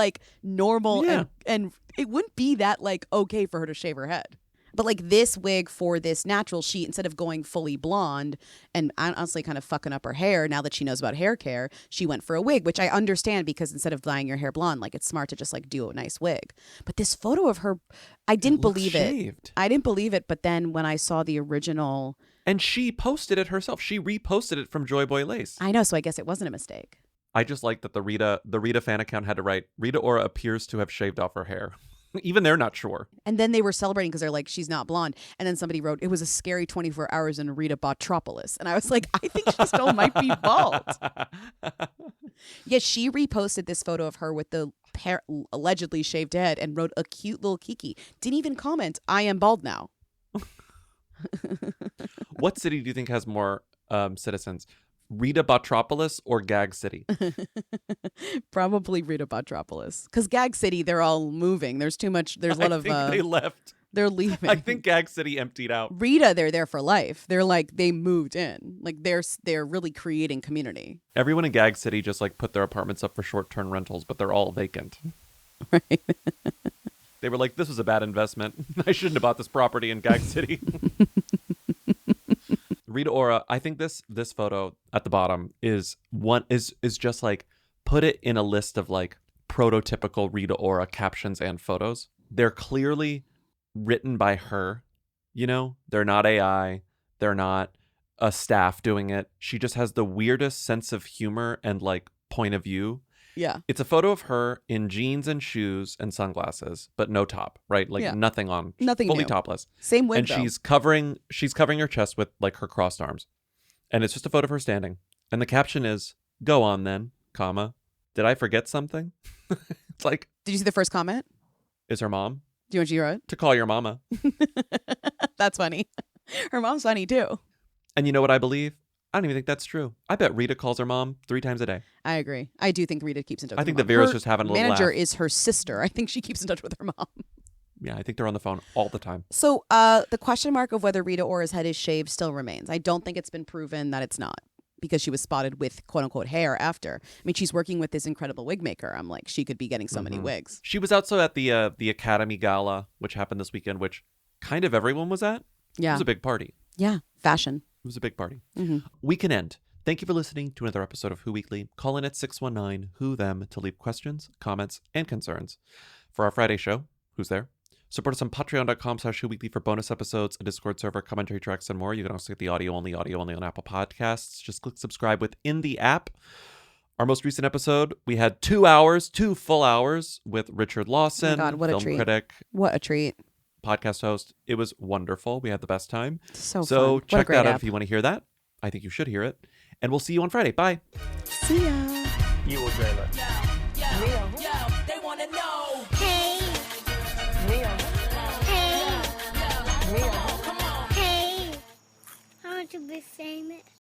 normal, and it wouldn't be that okay for her to shave her head. But this wig for this natural, she instead of going fully blonde and honestly kind of fucking up her hair, now that she knows about hair care, she went for a wig, which I understand because instead of dyeing your hair blonde, it's smart to just do a nice wig. But this photo of her, I didn't believe it. I didn't believe it. But then when I saw the original. And she posted it herself. She reposted it from Joy Boy Lace. I know, so I guess it wasn't a mistake. I just like that the Rita fan account had to write, Rita Ora appears to have shaved off her hair. Even they're not sure. And then they were celebrating because they're she's not blonde. And then somebody wrote, it was a scary 24 hours in Rita Botropolis. And I was I think she still might be bald. Yet she reposted this photo of her with the allegedly shaved head and wrote a cute little kiki. Didn't even comment, I am bald now. What city do you think has more citizens? Rita Botropolis or Gag City? Probably Rita Botropolis. Because Gag City, they're all moving. There's too much. There's a lot of. They left. They're leaving. I think Gag City emptied out. Rita, they're there for life. They're like, they moved in. Like they're really creating community. Everyone in Gag City just like put their apartments up for short-term rentals, but they're all vacant. Right. They were like, this was a bad investment. I shouldn't have bought this property in Gag City. Rita Ora, I think this photo at the bottom is just like, put it in a list of like prototypical Rita Ora captions and photos. They're clearly written by her, you know? They're not AI. They're not a staff doing it. She just has the weirdest sense of humor and like point of view. Yeah. It's a photo of her in jeans and shoes and sunglasses, but no top, right? Like nothing on. Nothing fully new. topless. Same wig, and though. she's covering her chest with like her crossed arms. And it's just a photo of her standing. And the caption is, "Go on then, comma. Did I forget something?" It's like, did you see the first comment? Is her mom? Do you want to hear it? To call your mama. That's funny. Her mom's funny too. And you know what I believe? I don't even think that's true. I bet Rita calls her mom 3 times a day. I agree. I do think Rita keeps in touch with I think her that mom. Vera's just having a little manager laugh. is her sister. I think she keeps in touch with her mom. Yeah, I think they're on the phone all the time. So the question mark of whether Rita Ora's head is shaved still remains. I don't think it's been proven that it's not, because she was spotted with quote unquote hair after. I mean, she's working with this incredible wig maker. I'm like, she could be getting so many wigs. She was also at the Academy Gala, which happened this weekend, which kind of everyone was at. Yeah. It was a big party. Yeah. Fashion. It was a big party. Mm-hmm. We can end. Thank you for listening to another episode of Who Weekly. Call in at 619-WHO-THEM to leave questions, comments, and concerns. For our Friday show, Who's There? Support us on patreon.com/Who Weekly for bonus episodes, a Discord server, commentary tracks, and more. You can also get the audio only on Apple Podcasts. Just click subscribe within the app. Our most recent episode, we had 2 full hours with Richard Lawson, Oh my God, what a film treat. critic. What a treat. Podcast host. It was wonderful. We had the best time. So fun. What a Check great that out app. if you want to hear that. I think you should hear it. And we'll see you on Friday. Bye. See ya. You will trailer. They wanna know. Hey. Hey. Hey. I want to be famous.